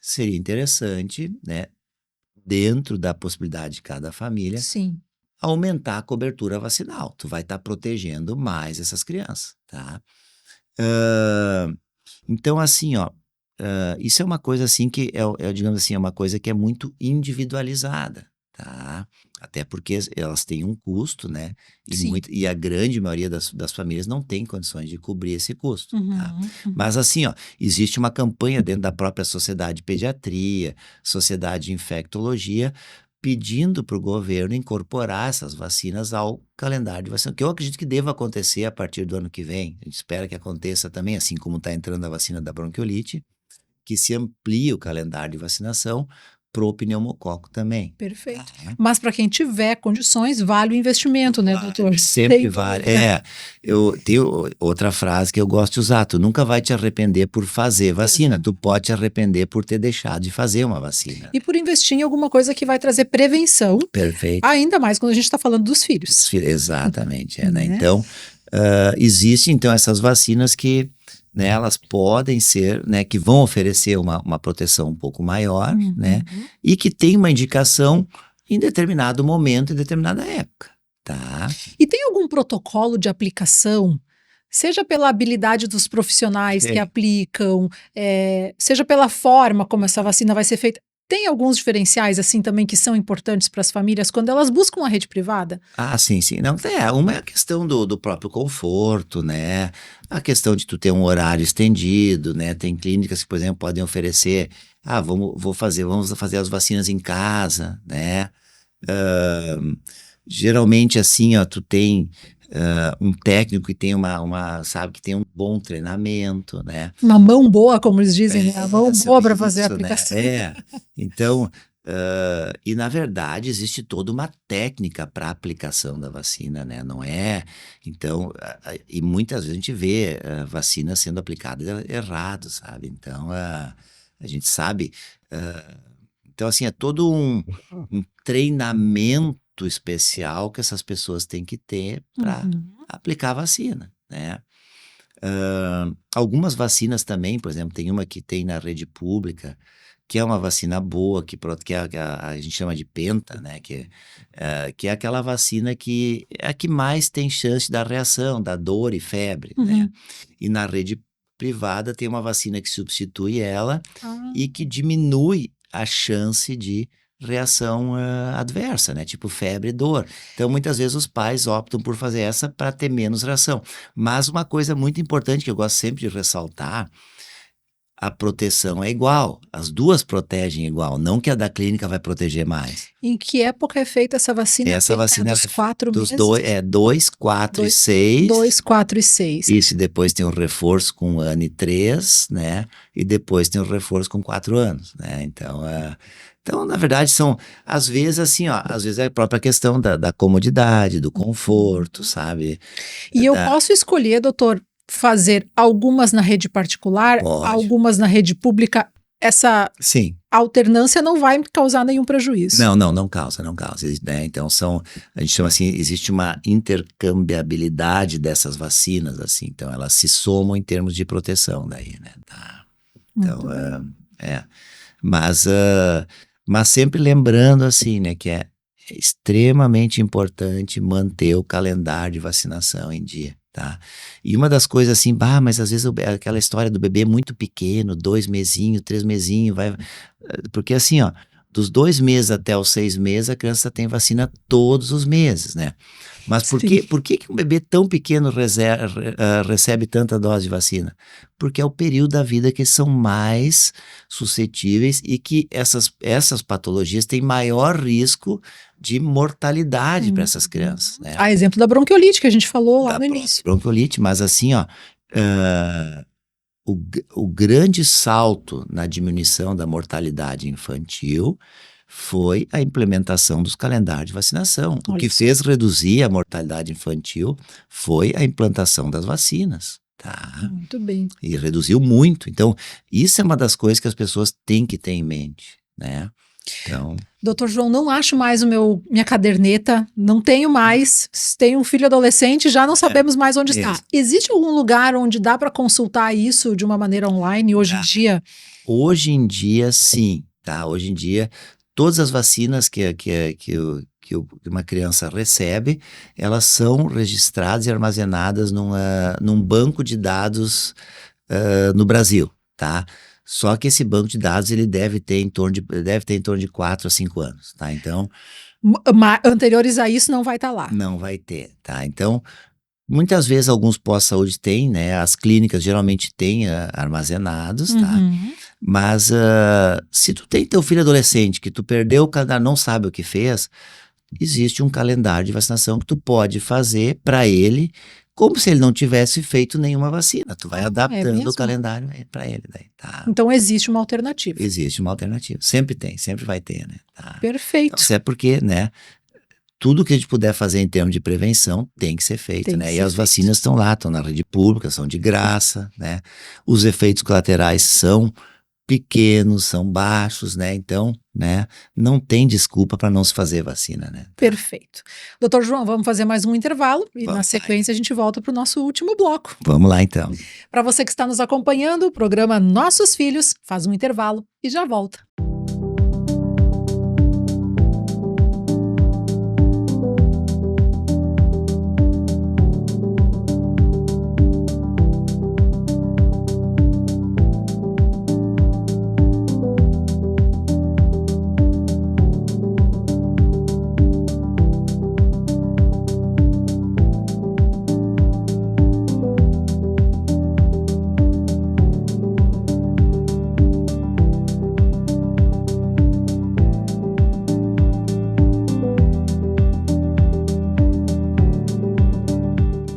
seria interessante, né, dentro da possibilidade de cada família, Sim. aumentar a cobertura vacinal. Tu vai estar protegendo mais essas crianças, tá? Ah, então, assim, ó, isso é uma coisa assim que digamos assim, é uma coisa que é muito individualizada, tá? Até porque elas têm um custo, né? Sim. E a grande maioria das famílias não tem condições de cobrir esse custo, tá? Uhum. Mas assim, ó, existe uma campanha dentro da própria Sociedade de Pediatria, Sociedade de Infectologia, pedindo para o governo incorporar essas vacinas ao calendário de vacinação, que eu acredito que deva acontecer a partir do ano que vem. A gente espera que aconteça também, assim como está entrando a vacina da bronquiolite, que se amplie o calendário de vacinação pro pneumococo também. Perfeito. Tá? Mas para quem tiver condições, vale o investimento, né, doutor? Sempre Sem vale. dúvida. Eu tenho outra frase que eu gosto de usar: tu nunca vai te arrepender por fazer vacina, tu pode te arrepender por ter deixado de fazer uma vacina. E por investir em alguma coisa que vai trazer prevenção, Perfeito. ainda mais quando a gente está falando dos filhos. Exatamente, né? Né? Então, existem então essas vacinas que, né, elas podem ser, né, que vão oferecer uma proteção um pouco maior, né, e que tem uma indicação em determinado momento, em determinada época, tá? E tem algum protocolo de aplicação, seja pela habilidade dos profissionais que Sim. aplicam, seja pela forma como essa vacina vai ser feita? Tem alguns diferenciais, assim, também que são importantes para as famílias quando elas buscam a rede privada? Ah, sim, sim. Não, uma é a questão do próprio conforto, né? A questão de tu ter um horário estendido, né? Tem clínicas que, por exemplo, podem oferecer, vamos fazer as vacinas em casa, né? Geralmente, assim, ó, tu tem um técnico que tem sabe, que tem um bom treinamento, né? Uma mão boa, como eles dizem, né? A mão boa para fazer a Isso, né? aplicação. Então, e na verdade existe toda uma técnica para aplicação da vacina, né? Não é? Então, e muitas vezes a gente vê vacina sendo aplicada errado, sabe? Então, a gente sabe. Então, assim, é todo um treinamento especial que essas pessoas têm que ter para aplicar a vacina, né? Algumas vacinas também, por exemplo, tem uma que tem na rede pública, que é uma vacina boa, que a gente chama de penta, né? Que é aquela vacina que é a que mais tem chance de dar reação, da dor e febre, né? E na rede privada tem uma vacina que substitui ela e que diminui a chance de reação adversa, né? Tipo febre e dor. Então, muitas vezes os pais optam por fazer essa para ter menos reação. Mas uma coisa muito importante que eu gosto sempre de ressaltar, a proteção é igual. As duas protegem igual, não que a da clínica vai proteger mais. Em que época é feita essa vacina? Essa vacina dos 4 dos meses? 2, 4 e 6. 2, 4 e 6. Isso, e depois tem o reforço com 1 ano e 3, né? E depois tem o reforço com 4 anos, né? Então, na verdade, às vezes, assim, ó, às vezes é a própria questão da comodidade, do conforto, sabe? E eu posso escolher, doutor, fazer algumas na rede particular, Pode. algumas na rede pública. Essa Sim. alternância não vai me causar nenhum prejuízo. Não causa, né? Então a gente chama assim, existe uma intercambiabilidade dessas vacinas, assim, então elas se somam em termos de proteção daí, né? Tá. Então, mas sempre lembrando, assim, né, que é extremamente importante manter o calendário de vacinação em dia, tá? E uma das coisas assim, mas às vezes aquela história do bebê muito pequeno, 2 mesinhos, 3 mesinhos, porque assim, ó, dos 2 meses até os 6 meses, a criança tem vacina todos os meses, né? Mas por que um bebê tão pequeno recebe tanta dose de vacina? Porque é o período da vida que eles são mais suscetíveis e que essas patologias têm maior risco de mortalidade para essas crianças, né? A exemplo da bronquiolite que a gente falou lá no início. Bronquiolite, mas assim, ó, o grande salto na diminuição da mortalidade infantil foi a implementação dos calendários de vacinação. O que fez reduzir a mortalidade infantil foi a implantação das vacinas. Tá? Muito bem. E reduziu muito. Então, isso é uma das coisas que as pessoas têm que ter em mente, né? Então... Doutor João, não acho mais minha caderneta, não tenho mais, tenho um filho adolescente, já não sabemos mais onde está. Existe algum lugar onde dá para consultar isso de uma maneira online hoje em dia? Hoje em dia, sim. Tá? Hoje em dia, todas as vacinas que uma criança recebe, elas são registradas e armazenadas num banco de dados no Brasil, tá? Só que esse banco de dados ele deve ter em torno de 4 a 5 anos, tá? Então... Anteriores a isso não vai estar lá. Não vai ter, tá? Então, muitas vezes alguns postos-saúde têm, né? As clínicas geralmente têm armazenados, tá? Mas se tu tem teu filho adolescente que tu perdeu o calendário, não sabe o que fez, existe um calendário de vacinação que tu pode fazer para ele, como se ele não tivesse feito nenhuma vacina. Tu vai adaptando o calendário para ele. Daí, tá? Então existe uma alternativa. Existe uma alternativa. Sempre tem, sempre vai ter, né? Tá? Perfeito. Então, isso é porque, né? Tudo que a gente puder fazer em termos de prevenção tem que ser feito, né? E as vacinas estão lá, estão na rede pública, são de graça, né? Os efeitos colaterais são pequenos, são baixos, né? Então, né, não tem desculpa para não se fazer vacina, né? Perfeito. Doutor João, vamos fazer mais um intervalo e na sequência a gente volta para o nosso último bloco. Vamos lá, então. Para você que está nos acompanhando, o programa Nossos Filhos faz um intervalo e já volta.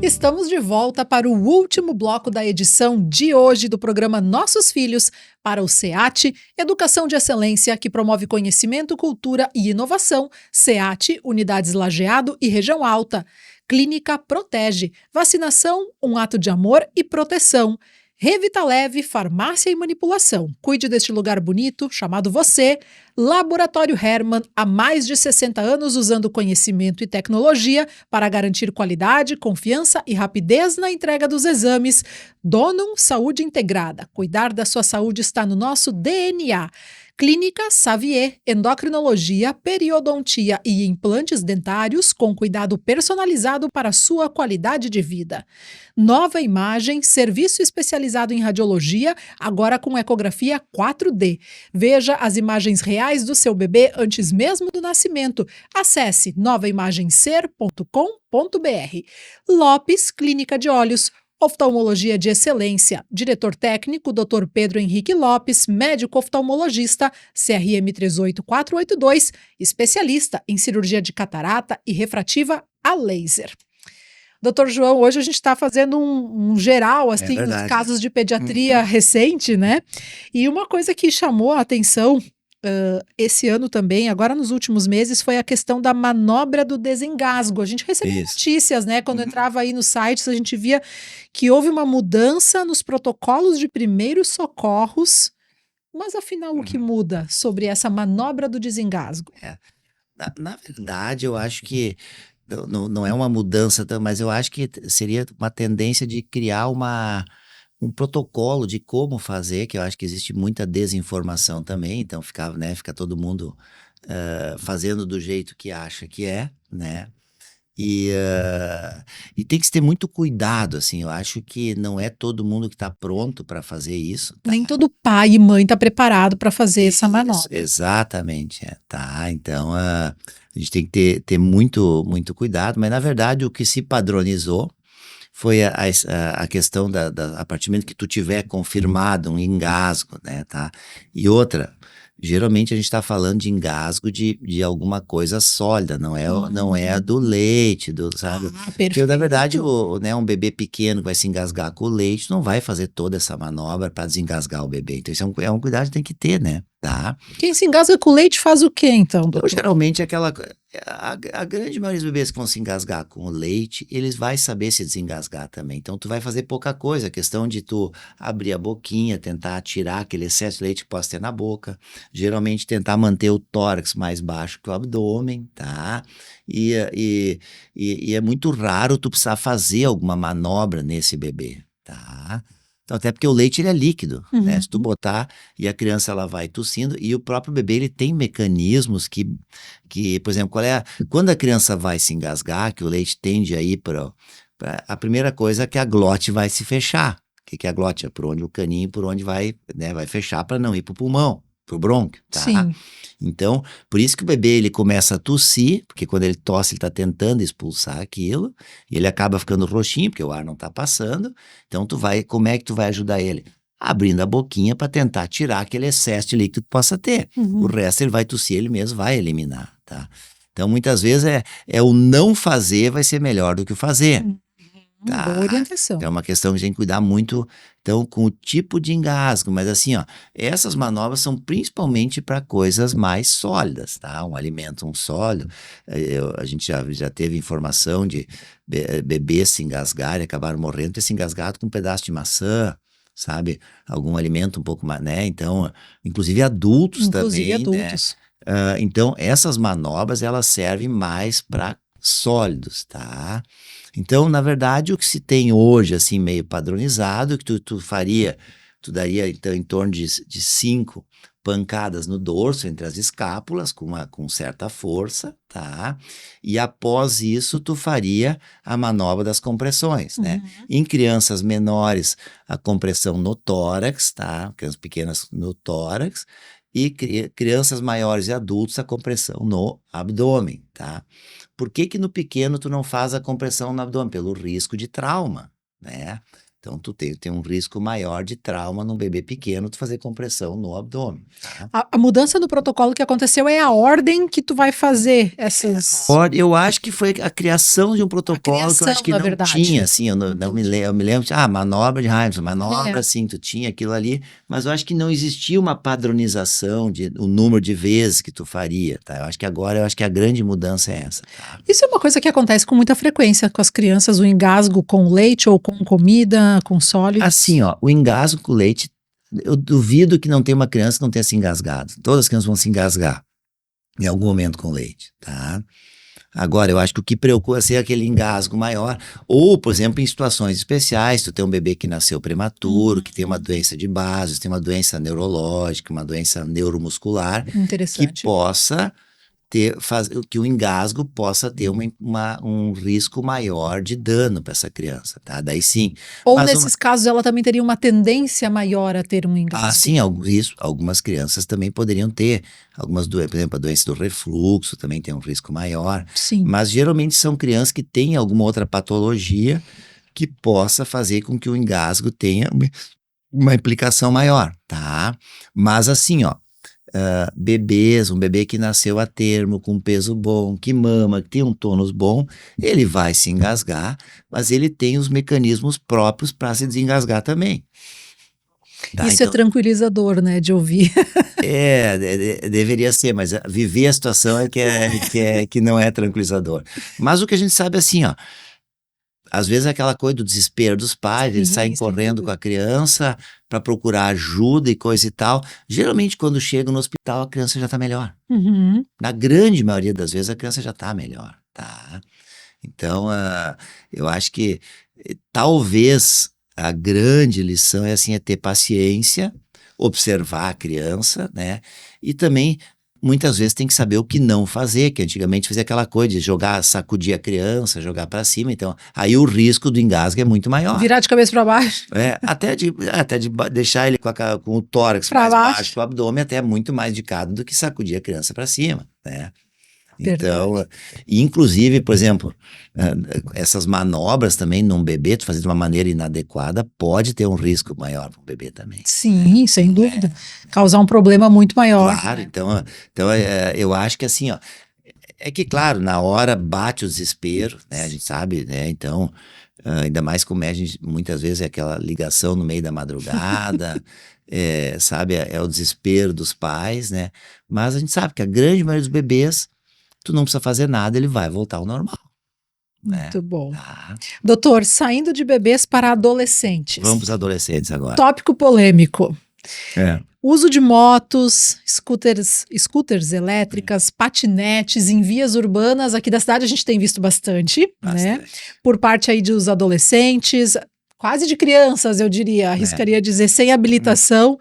Estamos de volta para o último bloco da edição de hoje do programa Nossos Filhos para o SEAT, Educação de Excelência que promove conhecimento, cultura e inovação, SEAT, Unidades Lajeado e Região Alta. Clínica Protege, vacinação, um ato de amor e proteção. Revitaleve, farmácia e manipulação. Cuide deste lugar bonito, chamado você. Laboratório Hermann, há mais de 60 anos usando conhecimento e tecnologia para garantir qualidade, confiança e rapidez na entrega dos exames. Donum Saúde Integrada. Cuidar da sua saúde está no nosso DNA. Clínica Xavier, endocrinologia, periodontia e implantes dentários com cuidado personalizado para sua qualidade de vida. Nova Imagem, serviço especializado em radiologia, agora com ecografia 4D. Veja as imagens reais do seu bebê antes mesmo do nascimento. Acesse novaimagencer.com.br. Lopes Clínica de Olhos. Oftalmologia de excelência. Diretor técnico, Dr. Pedro Henrique Lopes, médico oftalmologista, CRM 38482, especialista em cirurgia de catarata e refrativa a laser. Doutor João, hoje a gente está fazendo um geral, assim, dos casos de pediatria recente, né? E uma coisa que chamou a atenção esse ano também, agora nos últimos meses, foi a questão da manobra do desengasgo. A gente recebeu notícias, né? Quando entrava aí nos sites, a gente via que houve uma mudança nos protocolos de primeiros socorros. Mas afinal, o que muda sobre essa manobra do desengasgo? Na verdade, eu acho que não é uma mudança, mas eu acho que seria uma tendência de criar um protocolo de como fazer, que eu acho que existe muita desinformação também, então fica todo mundo fazendo do jeito que acha que é, né? E tem que se ter muito cuidado, assim, eu acho que não é todo mundo que está pronto para fazer isso, tá? Nem todo pai e mãe está preparado para fazer essa Isso, manobra. exatamente, tá? Então, a gente tem que ter muito, muito cuidado, mas na verdade o que se padronizou foi a questão a partir do momento que tu tiver confirmado um engasgo, né, tá? E outra, geralmente a gente está falando de engasgo de alguma coisa sólida, não é a do leite, sabe? Porque na verdade, perfeito. né, um bebê pequeno que vai se engasgar com o leite não vai fazer toda essa manobra para desengasgar o bebê. Então isso é um cuidado que tem que ter, né, tá? Quem se engasga com leite faz o quê, então, Então, doutor? geralmente, a grande maioria dos bebês que vão se engasgar com o leite, eles vai saber se desengasgar também. Então, tu vai fazer pouca coisa. A questão de tu abrir a boquinha, tentar tirar aquele excesso de leite que possa ter na boca. Geralmente, tentar manter o tórax mais baixo que o abdômen, tá? E é muito raro tu precisar fazer alguma manobra nesse bebê, tá? Então, até porque o leite ele é líquido, né? Se tu botar e a criança ela vai tossindo e o próprio bebê ele tem mecanismos que, por exemplo, quando a criança vai se engasgar, que o leite tende a ir a primeira coisa é que a glote vai se fechar. O que é a glote? É por onde o caninho, por onde vai, né, vai fechar para não ir pro pulmão, pro brônquio, tá? Sim. Então, por isso que o bebê ele começa a tossir, porque quando ele tosse ele está tentando expulsar aquilo, e ele acaba ficando roxinho, porque o ar não está passando. Então, como é que tu vai ajudar ele? Abrindo a boquinha para tentar tirar aquele excesso de líquido que possa ter. O resto ele vai tossir, ele mesmo vai eliminar, tá? Então, muitas vezes o não fazer vai ser melhor do que o fazer. Boa Tá. orientação. Então é uma questão que a gente tem que cuidar muito, então, com o tipo de engasgo, mas assim, ó, essas manobras são principalmente para coisas mais sólidas, tá? Um alimento, um sólido, a gente já teve informação de bebês se engasgarem, acabaram morrendo, ter se engasgado com um pedaço de maçã, sabe? Algum alimento um pouco mais, né? Então, inclusive adultos Inclusive também, né? adultos. Então, essas manobras, elas servem mais para sólidos, tá? Então, na verdade, o que se tem hoje, assim, meio padronizado, que tu daria, então, em torno de 5 pancadas no dorso, entre as escápulas, com certa força, tá? E após isso, tu faria a manobra das compressões, né? Em crianças menores, a compressão no tórax, tá? Crianças pequenas no tórax, e crianças maiores e adultos, a compressão no abdômen, tá? Por que no pequeno tu não faz a compressão no abdômen? Pelo risco de trauma, né? Então tu tem um risco maior de trauma num bebê pequeno tu fazer compressão no abdômen, tá? A mudança do protocolo que aconteceu é a ordem que tu vai fazer essas. Eu acho que foi a criação de um protocolo que eu acho criação, que na não verdade. tinha, assim, eu me lembro, manobra de Heimlich, manobra, É. assim, tu tinha aquilo ali, mas eu acho que não existia uma padronização o número de vezes que tu faria, tá? Eu acho que a grande mudança é essa, tá? Isso é uma coisa que acontece com muita frequência com as crianças, o engasgo com leite ou com comida, com sólidos. Assim, ó, o engasgo com leite, eu duvido que não tenha uma criança que não tenha se engasgado. Todas as crianças vão se engasgar em algum momento com leite, tá? Agora, eu acho que o que preocupa é ser aquele engasgo maior, ou, por exemplo, em situações especiais, tu tem um bebê que nasceu prematuro, que tem uma doença de base, tem uma doença neurológica, uma doença neuromuscular, que Interessante. possa que o engasgo possa ter um risco maior de dano para essa criança, tá? Daí sim. Ou Mas nesses casos ela também teria uma tendência maior a ter um engasgo. sim, algumas crianças também poderiam ter, por exemplo, a doença do refluxo também tem um risco maior, Sim. mas geralmente são crianças que têm alguma outra patologia que possa fazer com que o engasgo tenha uma implicação maior, tá? Mas assim, ó, um bebê que nasceu a termo, com peso bom, que mama, que tem um tônus bom, ele vai se engasgar, mas ele tem os mecanismos próprios para se desengasgar também. Tá, Isso é tranquilizador, né, de ouvir. Deveria ser, mas viver a situação que não é tranquilizador. Mas o que a gente sabe é assim, ó, às vezes é aquela coisa do desespero dos pais, eles saem correndo com a criança para procurar ajuda e coisa e tal. Geralmente, quando chegam no hospital, a criança já está melhor. Na grande maioria das vezes, a criança já está melhor, tá? Então, eu acho que talvez a grande lição é assim, é ter paciência, observar a criança, né? E também muitas vezes tem que saber o que não fazer, que antigamente fazia aquela coisa de jogar, sacudir a criança, jogar para cima, então aí o risco do engasgo é muito maior. Virar de cabeça para baixo. Até de deixar ele com o tórax Pra mais baixo. baixo que o abdômen, até é muito mais indicado do que sacudir a criança para cima, né? Verdade. Então, inclusive, por exemplo, essas manobras também num bebê, tu fazer de uma maneira inadequada, pode ter um risco maior para o bebê também. Sim, sem dúvida. Causar um problema muito maior. Claro, então eu acho que assim, ó, é que claro, na hora bate o desespero, né, a gente sabe, né, então, ainda mais como a gente, muitas vezes é aquela ligação no meio da madrugada, sabe, é o desespero dos pais, né, mas a gente sabe que a grande maioria dos bebês, tu não precisa fazer nada, ele vai voltar ao normal. Muito bom. Tá. Doutor, saindo de bebês para adolescentes. Vamos para os adolescentes agora. Tópico polêmico. É. Uso de motos, scooters elétricas, patinetes em vias urbanas. Aqui da cidade a gente tem visto bastante, né? Por parte aí dos adolescentes, quase de crianças, eu diria, arriscaria dizer, sem habilitação.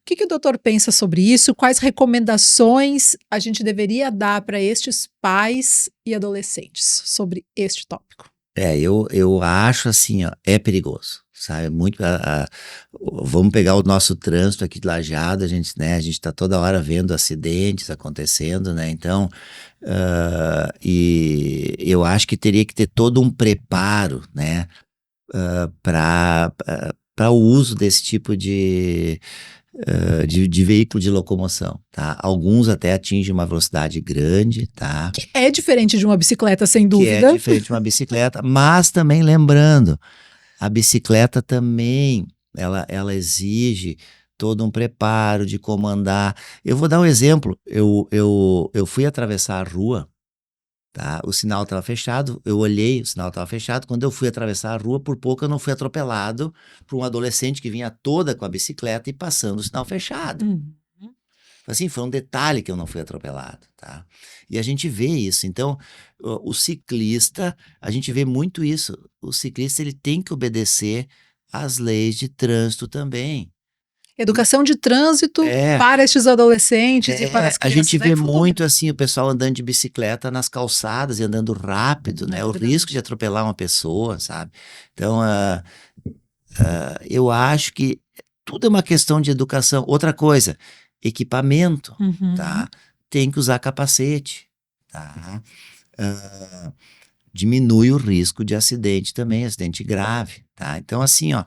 O que o doutor pensa sobre isso? Quais recomendações a gente deveria dar para estes pais e adolescentes sobre este tópico? Eu acho assim, ó, é perigoso, sabe? Vamos pegar o nosso trânsito aqui de Lajeado, a gente tá toda hora vendo acidentes acontecendo, né? Então, e eu acho que teria que ter todo um preparo, né? Para o uso desse tipo de veículo de locomoção, tá? Alguns até atingem uma velocidade grande, tá? Que é diferente de uma bicicleta, sem Que dúvida. é diferente de uma bicicleta, mas também lembrando, a bicicleta também, ela exige todo um preparo de comandar. Eu vou dar um exemplo, eu fui atravessar a rua, tá? O sinal estava fechado, eu olhei, o sinal estava fechado, quando eu fui atravessar a rua, por pouco eu não fui atropelado por um adolescente que vinha toda com a bicicleta e passando o sinal fechado. Assim, foi um detalhe que eu não fui atropelado, tá? E a gente vê isso, então, o ciclista, a gente vê muito isso, o ciclista ele tem que obedecer às leis de trânsito também. Educação de trânsito para estes adolescentes e para as crianças. A gente vê muito assim o pessoal andando de bicicleta nas calçadas e andando rápido, né? O risco de atropelar uma pessoa, sabe? Então, eu acho que tudo é uma questão de educação. Outra coisa, equipamento, tá? Tem que usar capacete, tá? Diminui o risco de acidente também, acidente grave, tá? Então, assim, ó,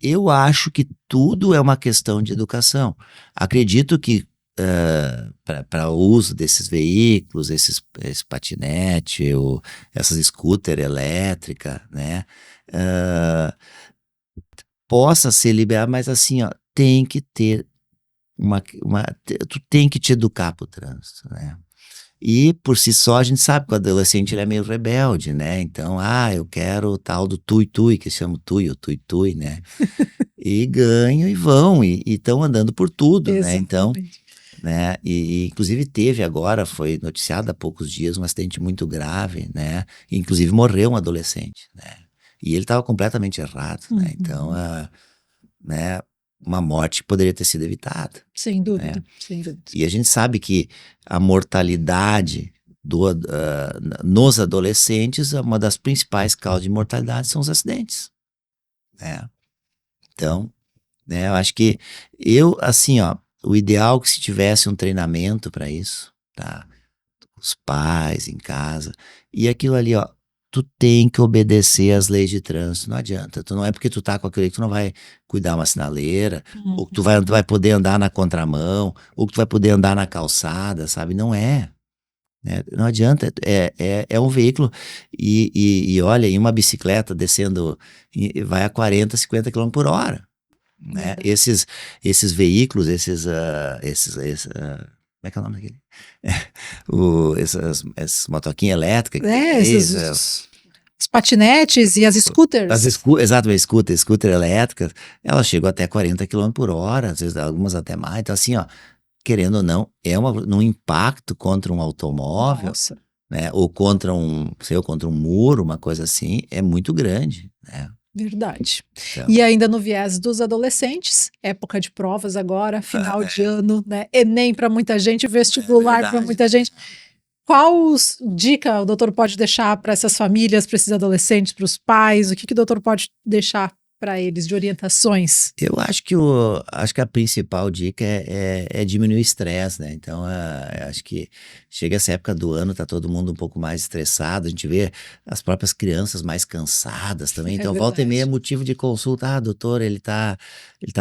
eu acho que tudo é uma questão de educação. Acredito que para o uso desses veículos, esse patinete, essas scooter elétrica, né, possa ser liberado, mas assim, ó, tem que ter tu tem que te educar para o trânsito, né? E por si só a gente sabe que o adolescente ele é meio rebelde, né? Então, eu quero o tal do tui-tui, que chama tui ou tui-tui, né? E ganham e vão, e estão andando por tudo, né? Então, né? E inclusive teve agora, foi noticiado há poucos dias, um acidente muito grave, né? E, inclusive morreu um adolescente, né? E ele estava completamente errado, né? Então, né? Uma morte que poderia ter sido evitada. Sem dúvida, sem dúvida. E a gente sabe que a mortalidade nos adolescentes, uma das principais causas de mortalidade são os acidentes, né? Então, né, eu acho que assim, ó, o ideal é que se tivesse um treinamento para isso, tá? Os pais em casa, e aquilo ali, ó, tu tem que obedecer às leis de trânsito, não adianta. Tu não é porque tu tá com aquele que tu não vai cuidar uma sinaleira, ou que tu vai poder andar na contramão, ou que tu vai poder andar na calçada, sabe? Não é. Né? Não adianta. É um veículo e olha, em uma bicicleta descendo, vai a 40, 50 km por hora. Né? Esses veículos, como é que é o nome daquele? Essas motoquinhas elétricas. Os patinetes e as scooters. Exato, a scooter elétrica, elas chegam até 40 km por hora, às vezes algumas até mais. Então, assim, ó, querendo ou não, num impacto contra um automóvel, né? Ou contra um muro, uma coisa assim, é muito grande, né? Verdade. Então, E ainda no viés dos adolescentes, época de provas agora, final de ano, né? Enem para muita gente, vestibular para verdade. muita gente. Qual dica o doutor pode deixar para essas famílias, para esses adolescentes, para os pais? O que o doutor pode deixar para eles de orientações? Eu acho que a principal dica é diminuir o estresse, né? Então, acho que chega essa época do ano, tá todo mundo um pouco mais estressado, a gente vê as próprias crianças mais cansadas também. É Então, volta e meia é verdade. motivo de consulta. Ah, doutor, ele tá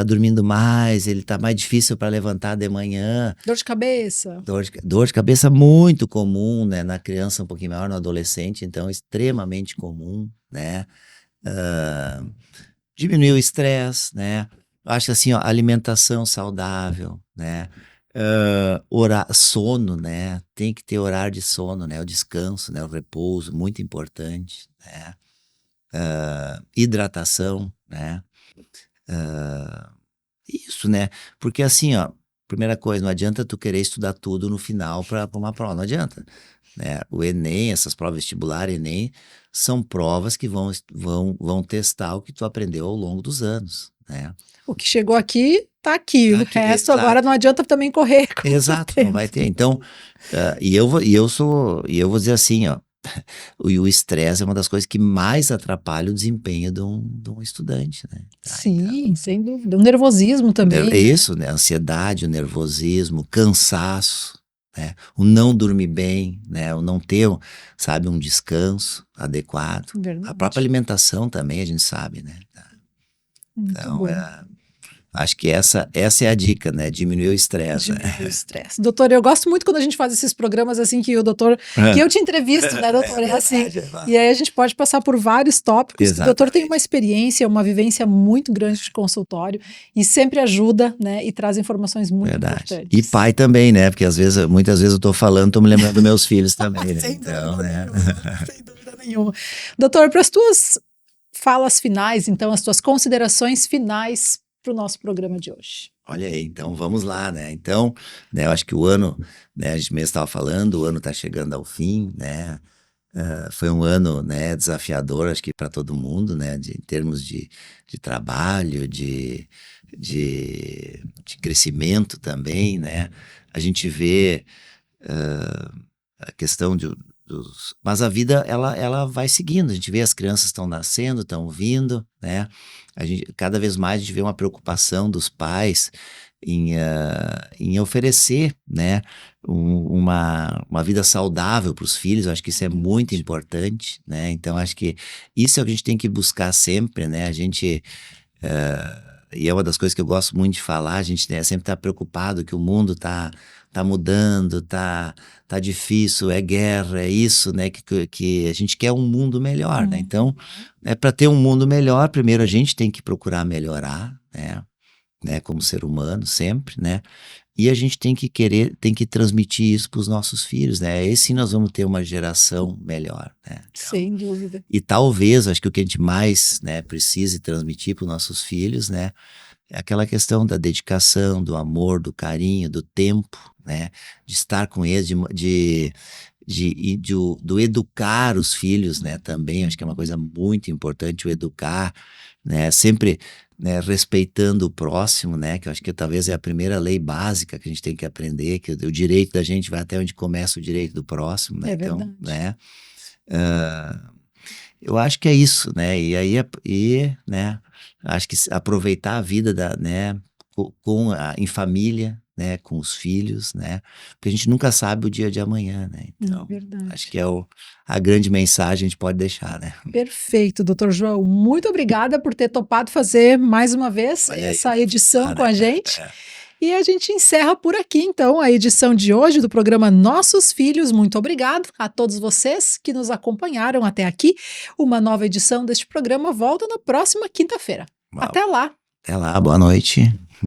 dormindo mais, ele tá mais difícil para levantar de manhã. Dor de cabeça. Dor de cabeça muito comum, né? Na criança um pouquinho maior, no adolescente, então, extremamente comum, né? Ah, Diminuir o estresse, né? Acho que assim, ó, alimentação saudável, né? Sono, né? Tem que ter horário de sono, né? O descanso, né? O repouso, muito importante, né? Hidratação, né? Ah, Isso, né? Porque assim, ó, primeira coisa, não adianta tu querer estudar tudo no final para uma prova, não adianta, né? O Enem, essas provas vestibular, Enem, são provas que vão testar o que tu aprendeu ao longo dos anos, né? O que chegou aqui, tá aqui. Tá O aqui, resto agora exato, não adianta também correr contra o exato, não vai tempo. ter. Então, e eu vou dizer assim, ó, o estresse é uma das coisas que mais atrapalha o desempenho de um estudante, né? Tá, então, Sim, sem dúvida. O nervosismo é também, né? isso, né? A ansiedade, o nervosismo, o cansaço, né? O não dormir bem, né? O não ter, sabe, um descanso adequado. A própria Verdade. alimentação também, a gente sabe, né? Muito Então, bom. acho que essa é a dica, né? Diminuir o estresse, né? Diminuir o estresse. Doutor, eu gosto muito quando a gente faz esses programas assim que o doutor, que eu te entrevisto, né, doutor? É assim. E aí a gente pode passar por vários tópicos. O doutor tem uma Exatamente. experiência, uma vivência muito grande de consultório e sempre ajuda, né? E traz informações muito Verdade. E importantes. pai também, né? Porque muitas vezes eu tô falando, tô me lembrando dos meus filhos também, né? Sem Então, dúvida né? nenhuma, sem dúvida nenhuma. Doutor, para as tuas falas finais, então, as tuas considerações finais para o nosso programa de hoje. Olha aí, então vamos lá, né? Então, né, eu acho que o ano, né, a gente mesmo estava falando, o ano está chegando ao fim, né? Foi um ano, né, desafiador, acho que para todo mundo, né? Em termos de trabalho, de crescimento também, né? A gente vê a questão mas a vida, ela vai seguindo, a gente vê as crianças estão nascendo, estão vindo, né? Cada vez mais a gente vê uma preocupação dos pais em oferecer, né, uma vida saudável para os filhos. Eu acho que isso é muito importante, né? Então acho que isso é o que a gente tem que buscar sempre, né? A gente e é uma das coisas que eu gosto muito de falar, a gente, né, sempre está preocupado que o mundo tá mudando, tá difícil, é guerra, é isso, né, que a gente quer um mundo melhor, né? Então, para ter um mundo melhor, primeiro a gente tem que procurar melhorar, né, como ser humano, sempre, né? E a gente tem que transmitir isso para os nossos filhos, né? Aí sim nós vamos ter uma geração melhor, né? Então, Sem dúvida. e talvez, acho que o que a gente mais, né, precise transmitir para os nossos filhos, né, é aquela questão da dedicação, do amor, do carinho, do tempo, né, de estar com eles, do educar os filhos, né, também. Acho que é uma coisa muito importante o educar, né, sempre, né, respeitando o próximo, né, que eu acho que talvez é a primeira lei básica que a gente tem que aprender, que o direito da gente vai até onde começa o direito do próximo, né? É Então, verdade. né, eu acho que é isso, né? E aí, né? Acho que aproveitar a vida né? Em família, né? Com os filhos, né? Porque a gente nunca sabe o dia de amanhã, né? É Então, acho verdade. que é a grande mensagem que a gente pode deixar, né? Perfeito, doutor João. Muito obrigada por ter topado fazer mais uma vez Olha aí, essa edição ah, com né? a gente. E a gente encerra por aqui, então, a edição de hoje do programa Nossos Filhos. Muito obrigado a todos vocês que nos acompanharam até aqui. Uma nova edição deste programa volta na próxima quinta-feira. Uau. Até lá! Até lá, boa noite.